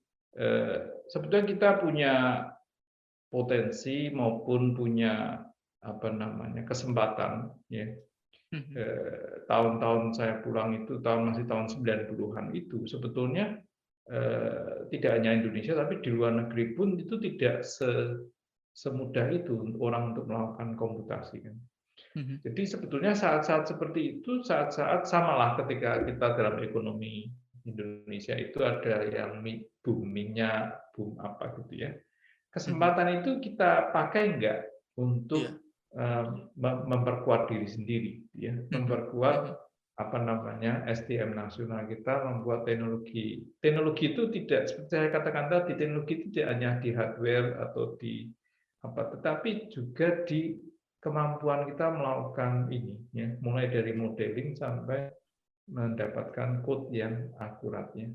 sebetulnya kita punya potensi maupun punya kesempatan, ya. Tahun-tahun saya pulang itu masih tahun 90-an itu sebetulnya tidak hanya Indonesia tapi di luar negeri pun itu tidak semudah itu orang untuk melakukan komputasi, kan. Jadi sebetulnya saat-saat seperti itu saat-saat samalah ketika kita dalam ekonomi Indonesia itu ada yang boomingnya boom apa gitu ya. Kesempatan itu kita pakai enggak untuk memperkuat diri sendiri, ya, memperkuat SDM nasional kita, membuat teknologi. Teknologi itu tidak, seperti saya katakan tadi, teknologi tidak hanya di hardware atau di tetapi juga di kemampuan kita melakukan ini, ya, mulai dari modeling sampai mendapatkan code yang akuratnya.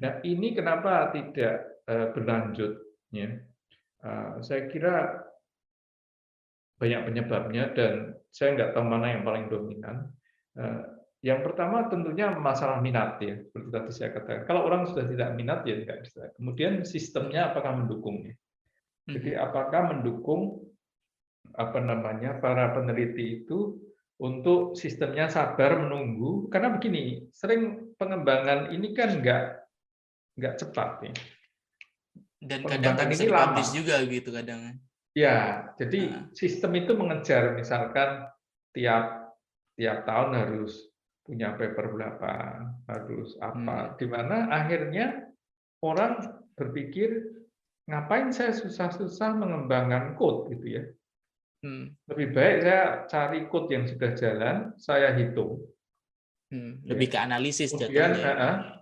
Nah, ini kenapa tidak berlanjut, ya? Saya kira banyak penyebabnya dan saya nggak tahu mana yang paling dominan. Yang pertama tentunya masalah minat, ya, seperti tadi saya katakan. Kalau orang sudah tidak minat ya tidak bisa. Kemudian sistemnya apakah mendukungnya? Jadi apakah mendukung para peneliti itu untuk sistemnya sabar menunggu? Karena begini, sering pengembangan ini kan nggak cepat, ya. Dan kadang nggak bisa dipublish juga gitu kadang. Ya, jadi sistem itu mengejar, misalkan tiap tahun harus punya paper berapa, harus apa, di mana akhirnya orang berpikir ngapain saya susah-susah mengembangkan code gitu ya. Lebih baik saya cari code yang sudah jalan, saya hitung. Lebih ke analisis kemudian jatuhnya.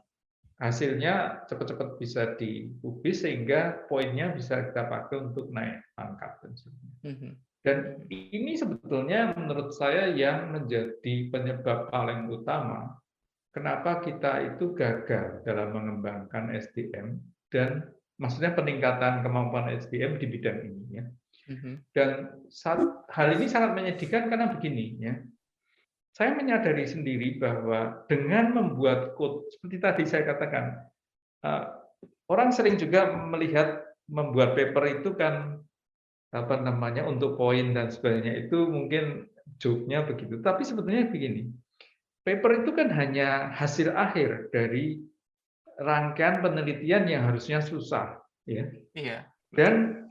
Hasilnya cepat-cepat bisa dipublish sehingga poinnya bisa kita pakai untuk naik pangkat dan sebagainya. Dan ini sebetulnya menurut saya yang menjadi penyebab paling utama kenapa kita itu gagal dalam mengembangkan SDM dan maksudnya peningkatan kemampuan SDM di bidang ini, ya. Dan hal ini sangat menyedihkan karena begini, ya. Saya menyadari sendiri bahwa dengan membuat code seperti tadi saya katakan, orang sering juga melihat membuat paper itu kan untuk poin dan sebagainya, itu mungkin joke-nya begitu. Tapi sebetulnya begini, paper itu kan hanya hasil akhir dari rangkaian penelitian yang harusnya susah, ya. Dan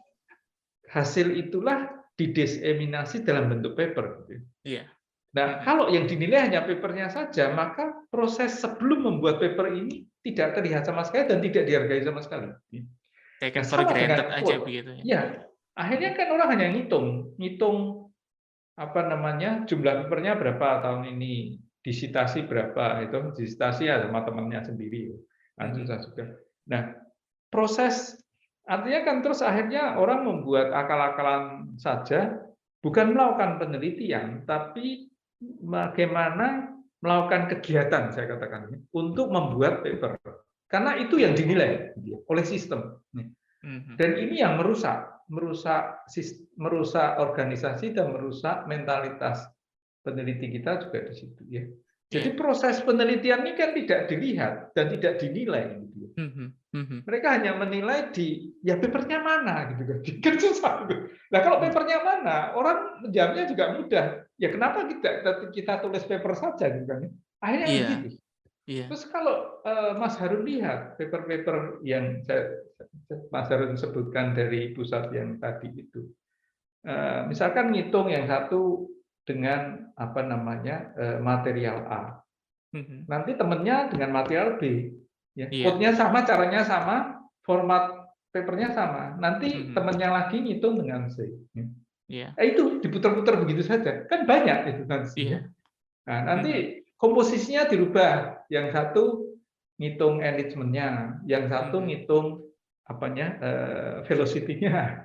hasil itulah didiseminasi dalam bentuk paper, gitu. Nah, kalau yang dinilai hanya papernya saja, maka proses sebelum membuat paper ini tidak terlihat sama sekali dan tidak dihargai sama sekali. Taken for granted aja begitu, ya. Ya, akhirnya kan orang hanya ngitung jumlah papernya berapa tahun ini, disitasi berapa, itu disitasi ya sama temannya sendiri, susah juga. Nah, proses artinya kan terus akhirnya orang membuat akal-akalan saja, bukan melakukan penelitian, tapi bagaimana melakukan kegiatan, saya katakan, untuk membuat paper. Karena itu yang dinilai oleh sistem. Dan ini yang merusak organisasi dan merusak mentalitas peneliti kita juga di situ, ya. Jadi proses penelitian ini kan tidak dilihat dan tidak dinilai, gitu. Mereka hanya menilai papernya mana, gitu kan. Kan susah. Nah, kalau papernya mana, orang menjawabnya juga mudah. Ya kenapa kita tulis paper saja, gitu kan. Akhirnya begitu. Terus kalau Mas Harun lihat paper-paper yang Mas Harun sebutkan dari pusat yang tadi itu, misalkan ngitung yang satu dengan material A, nanti temennya dengan material B, ya. Code-nya sama, caranya sama, format papernya sama. Nanti temennya lagi ngitung dengan C. Itu diputar-putar begitu saja, kan banyak itu nanti. Nah, nanti komposisinya dirubah, yang satu ngitung enrichment-nya, yang satu ngitung velocity-nya,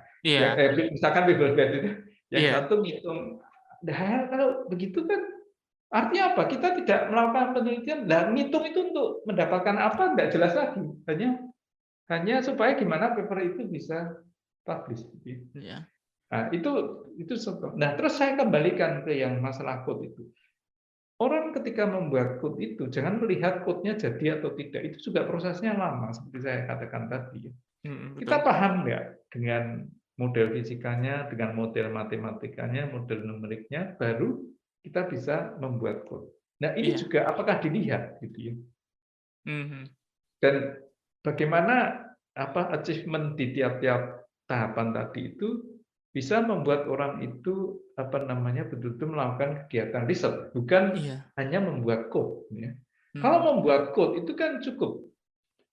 misalkan itu, yang satu ngitung. Nah, kalau begitu kan artinya apa? Kita tidak melakukan penelitian. Nah, ngitung itu untuk mendapatkan apa? Tidak jelas lagi. Hanya supaya gimana paper itu bisa publish. Nah, itu. Nah, terus saya kembalikan ke yang masalah code itu. orang ketika membuat code itu jangan melihat code-nya jadi atau tidak, itu juga prosesnya lama seperti saya katakan tadi. Kita Betul. paham nggak dengan model fisikanya, dengan model matematikanya, model numeriknya, baru kita bisa membuat code. Nah, ini Iya. juga apakah dilihat gitu ya. Mhm. Dan bagaimana achievement di tiap-tiap tahapan tadi itu bisa membuat orang itu betul-betul melakukan kegiatan riset, bukan Iya. hanya membuat code. Ya. Kalau Mhm. membuat code itu kan cukup.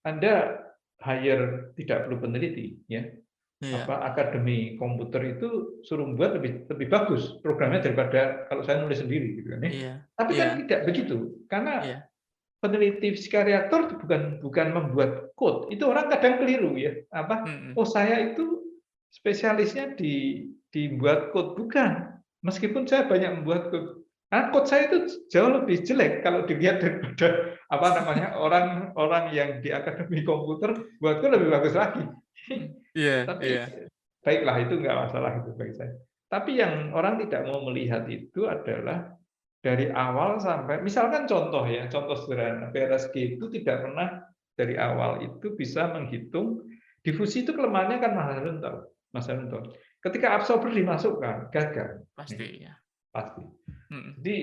Anda hire tidak perlu peneliti, ya. Iya. Akademi komputer itu suruh buat lebih bagus programnya daripada kalau saya nulis sendiri, gitu kan ya. Iya. Tapi Iya. kan tidak begitu, karena Iya. peneliti fisika reaktor bukan membuat code. Itu orang kadang keliru ya. Mhm. Oh saya itu spesialisnya dibuat code, bukan. Meskipun saya banyak membuat code. Code saya itu jauh lebih jelek kalau dilihat daripada orang yang di akademi komputer buat code lebih bagus lagi. Iya. Tapi Iya. baiklah, itu nggak masalah itu bagi saya. Tapi yang orang tidak mau melihat itu adalah dari awal sampai, misalkan contoh sederhana, PRSG itu tidak pernah dari awal itu bisa menghitung difusi itu kelemahannya kan Mas Harun tahu. Ketika absorber dimasukkan, gagal. Pasti ya. Pasti. Mhm. Jadi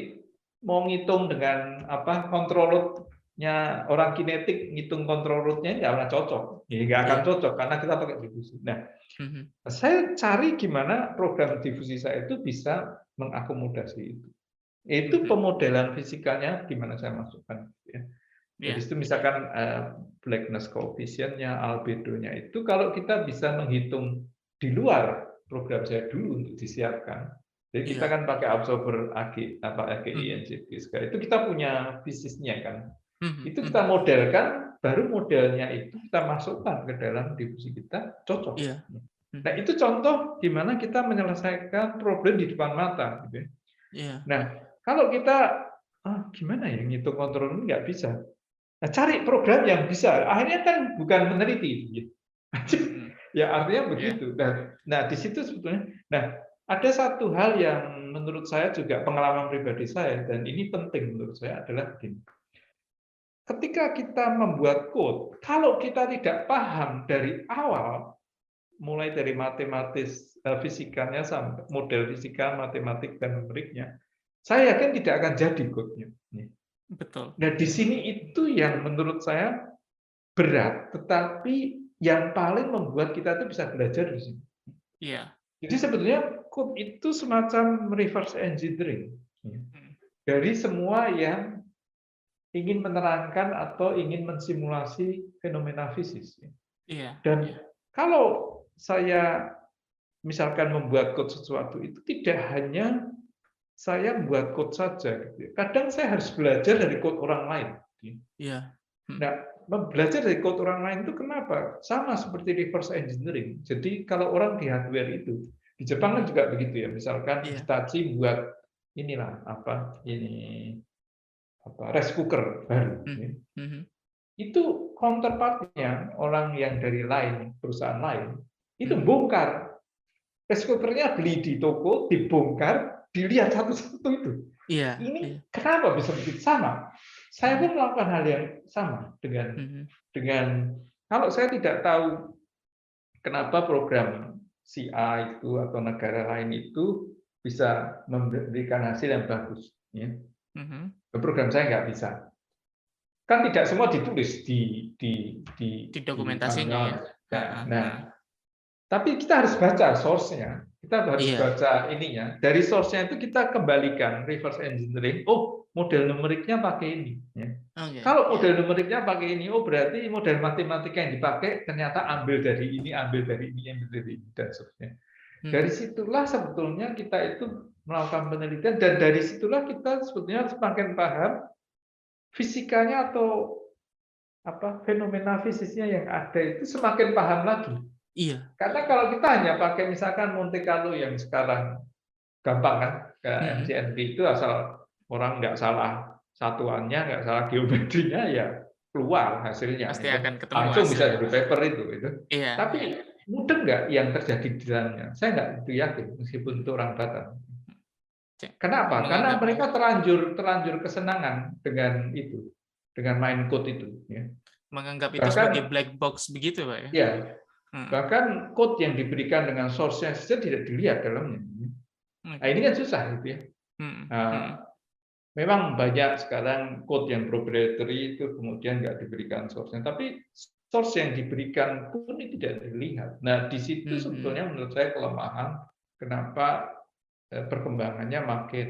mau ngitung dengan control load-nya orang kinetik, ngitung control load-nya nggak pernah cocok. Ya, nggak akan Iya. cocok karena kita pakai difusi. Nah, Mhm. saya cari gimana program difusi saya itu bisa mengakomodasi itu. Itu Mhm. pemodelan fisikanya gimana saya masukkan. Ya. Dari Iya. situ misalkan blackness coefficient-nya, albedo-nya itu kalau kita bisa menghitung di luar program saya dulu untuk disiapkan. Jadi kita Iya. kan pakai absorber AGI, Mhm. NCP. Itu kita punya fisiknya kan. Mhm. Itu Mhm. kita modelkan, baru modelnya itu kita masukkan ke dalam difusi kita, cocok. Iya. Nah, Mhm. itu contoh gimana kita menyelesaikan problem di depan mata. Gitu ya. Iya. Nah, kalau kita gimana ya ngitung kontrol ini nggak bisa. Nah, cari program yang bisa. Akhirnya kan bukan meneliti. Gitu. Mhm. Ya artinya Iya. begitu. Nah, di situ sebetulnya. Nah, ada satu hal yang menurut saya juga pengalaman pribadi saya dan ini penting menurut saya adalah begini. Ketika kita membuat code, kalau kita tidak paham dari awal, mulai dari matematis fisikanya sampai model fisika, matematik dan numeriknya, saya yakin tidak akan jadi code-nya. Betul. Nah, di sini itu yang menurut saya berat, tetapi yang paling membuat kita itu bisa belajar di sini. Iya. Jadi sebetulnya code itu semacam reverse engineering dari semua yang ingin menerangkan atau ingin mensimulasi fenomena fisis. Iya. Dan kalau saya misalkan membuat code sesuatu itu tidak hanya saya membuat code saja. Kadang saya harus belajar dari code orang lain. Iya. Nah, belajar dari code orang lain itu kenapa? Sama seperti reverse engineering. Jadi kalau orang di hardware itu, di Jepang kan juga begitu ya. Misalkan Iya. Hitachi buat rice cooker baru. Mhm. Itu counterpart-nya orang yang dari perusahaan lain, itu bongkar. Rice cooker-nya beli di toko, dibongkar, dilihat satu-satu itu. Iya. Ini kenapa bisa begitu sama? Saya pun melakukan hal yang sama dengan kalau saya tidak tahu kenapa program si A itu atau negara lain itu bisa memberikan hasil yang bagus. Ya. Program saya nggak bisa. Kan tidak semua ditulis di dokumentasinya ya. Nah, tapi kita harus baca source-nya. Kita harus Iya. baca ininya. Dari source-nya itu kita kembalikan reverse engineering. Oh, model numeriknya pakai ini. Ya. Okay. Kalau model numeriknya pakai ini, oh berarti model matematika yang dipakai ternyata ambil dari ini, ambil dari ini, dan seterusnya. Dari situlah sebetulnya kita itu melakukan penelitian dan dari situlah kita sebetulnya semakin paham fisikanya atau fenomena fisisnya yang ada itu semakin paham lagi. Iya. Karena kalau kita hanya pakai misalkan Monte Carlo yang sekarang gampang kan, ke MCNP itu asal orang nggak salah satuannya, nggak salah geometrinya, ya keluar hasilnya. Pasti akan ketemu langsung hasil. bisa jadi paper itu. Iya. Tapi mudah nggak yang terjadi di dalamnya? Saya nggak begitu yakin, meskipun itu orang Batam. Kenapa? Karena menganggap mereka terlanjur kesenangan dengan itu, dengan main code itu. Ya. menganggap itu sebagai Bahkan, black box begitu, Pak ya. ya, bahkan code yang diberikan dengan source-nya saja tidak dilihat dalamnya. Nah, ini kan susah, gitu ya. Nah, memang banyak sekarang code yang proprietary itu kemudian nggak diberikan source-nya, tapi source yang diberikan pun itu tidak dilihat. Nah, di situ sebetulnya menurut saya kelemahan kenapa perkembangannya makin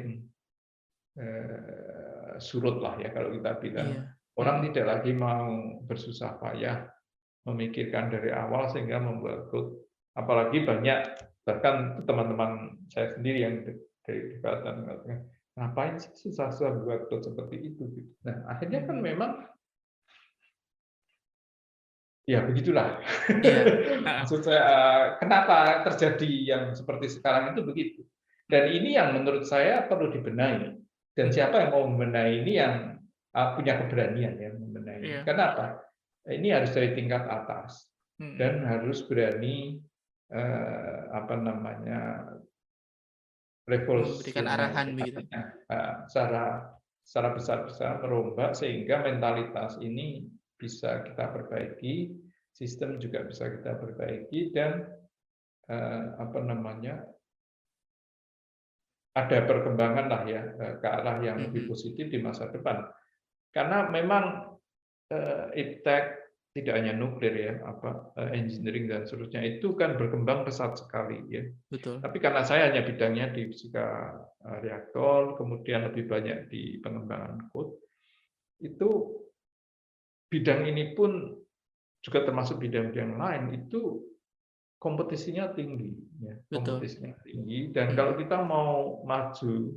surut lah ya kalau kita bilang. Iya. Orang tidak lagi mau bersusah payah memikirkan dari awal sehingga membuat code. Apalagi banyak, bahkan teman-teman saya sendiri yang dari dekatan mengatakan, ngapain sih susah-susah buat code seperti itu? Nah, akhirnya kan memang ya begitulah. Maksud saya, kenapa terjadi yang seperti sekarang itu begitu. Dan ini yang menurut saya perlu dibenahi. Dan siapa yang mau membenahi ini yang punya keberanian ya membenahi. Kenapa? Ini harus dari tingkat atas dan harus berani memberikan arahan begitu. Secara besar-besar merombak sehingga mentalitas ini bisa kita perbaiki, sistem juga bisa kita perbaiki dan ada perkembangan lah ya ke arah yang lebih positif di masa depan. Karena memang iptek tidak hanya nuklir ya, engineering dan seterusnya itu kan berkembang pesat sekali ya. Betul. Tapi karena saya hanya bidangnya di fisika reaktor, kemudian lebih banyak di pengembangan code, itu bidang ini pun juga termasuk bidang-bidang lain itu kompetisinya tinggi ya, kompetisinya tinggi dan kalau kita mau maju,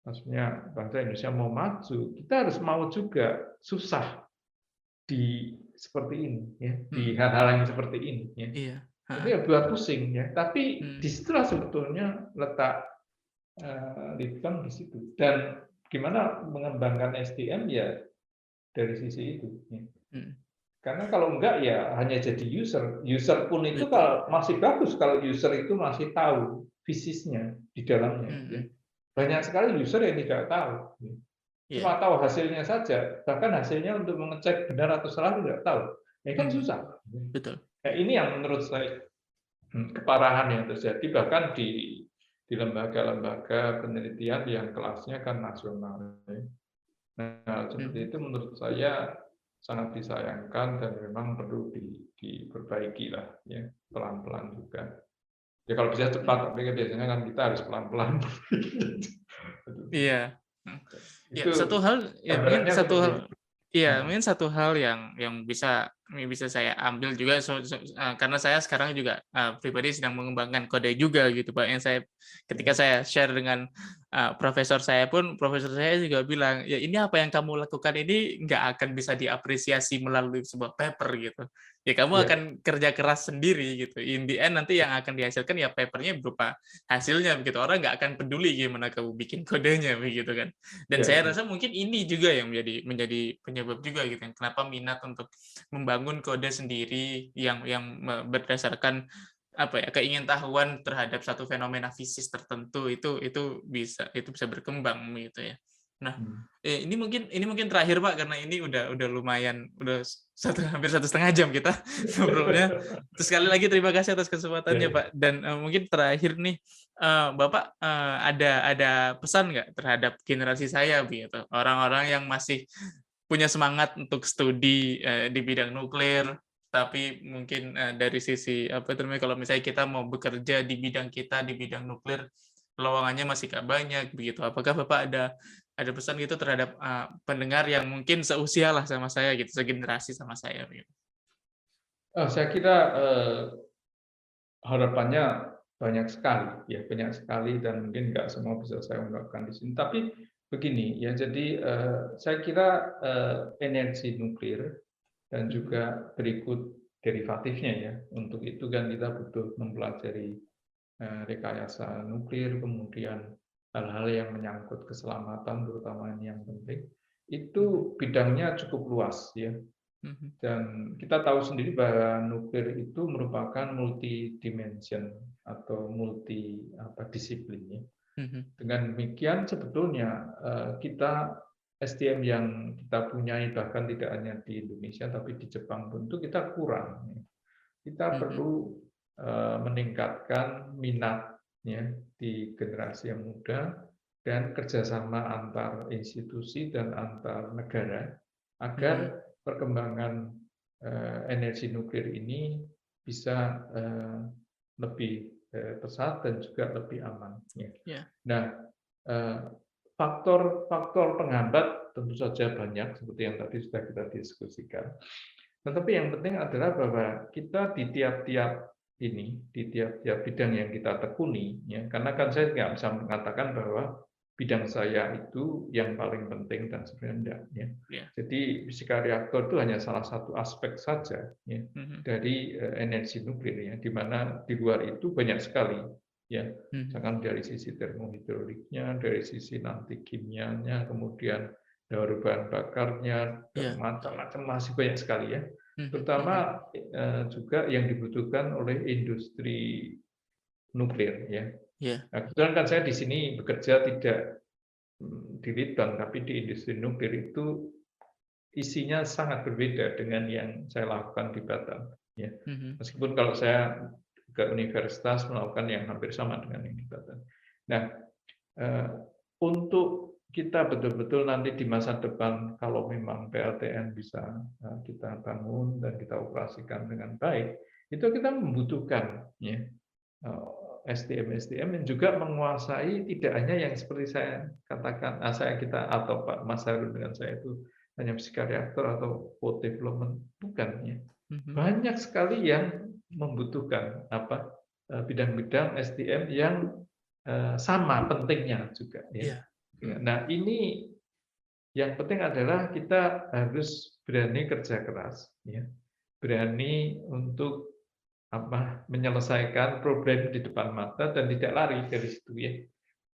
maksudnya bangsa Indonesia mau maju, kita harus mau juga susah di seperti ini ya, di hal-hal yang seperti ini ya. Iya. Itu ya buat pusing ya, tapi disitulah sebetulnya letak litbang di situ. Dan gimana mengembangkan SDM ya dari sisi itu. Ya. Karena kalau enggak ya hanya jadi user. User pun itu kalau masih bagus kalau user itu masih tahu fisisnya di dalamnya. Ya. Banyak sekali user yang tidak tahu. Ya. Cuma tahu hasilnya saja, bahkan hasilnya untuk mengecek benar atau salah tidak tahu. Ya kan susah. Betul. Nah, ini yang menurut saya keparahan yang terjadi bahkan di lembaga-lembaga penelitian yang kelasnya kan nasional. Nah, seperti itu menurut saya sangat disayangkan dan memang perlu diperbaiki lah ya, pelan-pelan juga. Ya kalau bisa cepat, tapi biasanya kan kita harus pelan-pelan. Iya. Ya, satu hal mungkin satu hal yang bisa saya ambil juga karena saya sekarang juga pribadi sedang mengembangkan kode juga gitu Pak, yang ketika saya share dengan profesor saya juga bilang ya ini apa yang kamu lakukan ini nggak akan bisa diapresiasi melalui sebuah paper gitu ya, kamu akan kerja keras sendiri gitu, in the end nanti yang akan dihasilkan ya papernya berupa hasilnya begitu, orang nggak akan peduli gimana kamu bikin kodenya begitu kan. Dan saya rasa mungkin ini juga yang menjadi penyebab juga gitu, kenapa minat untuk membangun kode sendiri yang berdasarkan keingintahuan terhadap satu fenomena fisis tertentu itu bisa berkembang gitu ya. Nah, ini mungkin terakhir Pak, karena ini udah lumayan hampir 1,5 jam kita ngobrolnya. Terus sekali lagi terima kasih atas kesempatannya Pak. Dan mungkin terakhir nih Bapak ada pesan nggak terhadap generasi saya begitu, orang-orang yang masih punya semangat untuk studi di bidang nuklir, tapi mungkin dari sisi kalau misalnya kita mau bekerja di bidang nuklir, lowongannya masih nggak banyak begitu. Apakah Bapak ada pesan gitu terhadap pendengar yang mungkin seusia lah sama saya gitu, segenerasi sama saya gitu? Saya kira harapannya banyak sekali dan mungkin nggak semua bisa saya ungkapkan di sini. Tapi begini ya, jadi saya kira energi nuklir dan juga berikut derivatifnya ya. Untuk itu kan kita butuh mempelajari rekayasa nuklir, kemudian hal-hal yang menyangkut keselamatan, terutama yang penting. Itu bidangnya cukup luas ya. Dan kita tahu sendiri bahwa nuklir itu merupakan multi dimension atau multi disiplin ya. Dengan demikian sebetulnya kita SDM yang kita punyai bahkan tidak hanya di Indonesia tapi di Jepang pun itu kita kurang. Kita perlu meningkatkan minatnya di generasi yang muda dan kerjasama antar institusi dan antar negara agar perkembangan energi nuklir ini bisa lebih pesat dan juga lebih aman. Nah, faktor penghambat tentu saja banyak seperti yang tadi sudah kita diskusikan. Tetapi yang penting adalah bahwa kita di tiap-tiap bidang yang kita tekuni, ya, karena kan saya nggak bisa mengatakan bahwa bidang saya itu yang paling penting dan sebenarnya enggak. Ya. Jadi fisika reaktor itu hanya salah satu aspek saja ya, dari energi nuklir, ya, di mana di luar itu banyak sekali. Ya, misalkan dari sisi termohidroliknya, dari sisi nanti kimianya, kemudian daur bahan bakarnya, macam-macam masih banyak sekali ya. Terutama juga yang dibutuhkan oleh industri nuklir ya. Nah, kebetulan kan saya di sini bekerja tidak di Litbang, tapi di industri nuklir itu isinya sangat berbeda dengan yang saya lakukan di Batam. Ya. Meskipun kalau saya ke universitas melakukan yang hampir sama dengan yang di Batam. Nah, untuk kita betul-betul nanti di masa depan, kalau memang PLTN bisa kita bangun dan kita operasikan dengan baik, itu kita membutuhkan ya, SDM yang juga menguasai tidak hanya yang seperti saya katakan, kita atau Pak Mas Harun dengan saya itu hanya fisika reaktor atau code development, bukan ya. Banyak sekali yang membutuhkan bidang-bidang SDM yang sama pentingnya juga. Ya. Nah, ini yang penting adalah kita harus berani kerja keras, ya. Berani untuk menyelesaikan problem di depan mata dan tidak lari dari situ ya.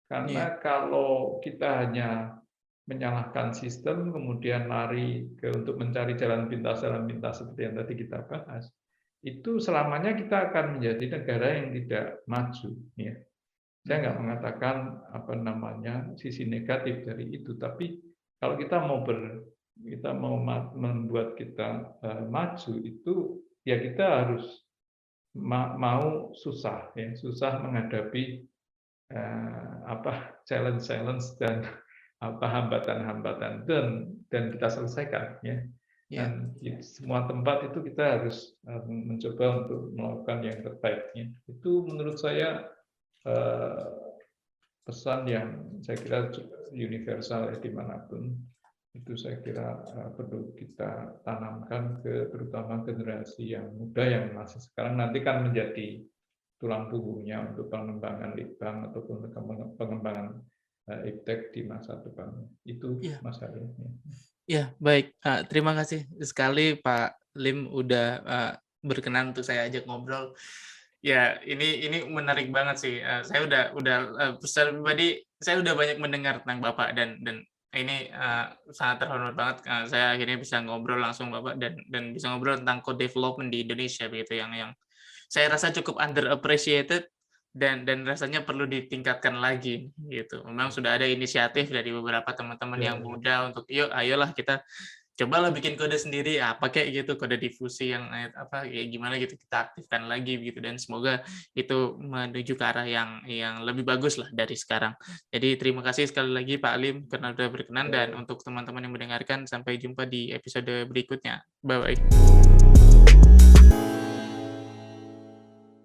Karena kalau kita hanya menyalahkan sistem kemudian lari untuk mencari jalan pintas seperti yang tadi kita bahas, itu selamanya kita akan menjadi negara yang tidak maju ya. Saya nggak mengatakan sisi negatif dari itu, tapi kalau kita mau membuat kita maju itu ya kita harus mau susah ya, susah menghadapi challenge dan hambatan-hambatan dan kita selesaikan ya. Dan di semua tempat itu kita harus mencoba untuk melakukan yang terbaiknya. Itu menurut saya pesan yang saya kira universal ya, dimanapun itu saya kira perlu kita tanamkan terutama generasi yang muda yang masih sekarang nanti kan menjadi tulang punggungnya untuk pengembangan Litbang ataupun pengembangan iptek di masa depan. Itu Mas Harun. Ya, baik. Terima kasih sekali Pak Lim udah berkenan untuk saya ajak ngobrol. Ya, ini menarik banget sih. Saya udah secara pribadi saya udah banyak mendengar tentang Bapak dan ini sangat terhormat banget. Saya akhirnya bisa ngobrol langsung Bapak dan bisa ngobrol tentang code development di Indonesia begitu yang saya rasa cukup underappreciated dan rasanya perlu ditingkatkan lagi gitu. Memang sudah ada inisiatif dari beberapa teman-teman yang muda untuk ayolah kita cobalah bikin kode sendiri kayak gitu, kode difusi yang kayak gimana gitu kita aktifkan lagi gitu dan semoga itu menuju ke arah yang lebih bagus lah dari sekarang. Jadi terima kasih sekali lagi Pak Lim karena sudah berkenan dan untuk teman-teman yang mendengarkan sampai jumpa di episode berikutnya. Bye bye.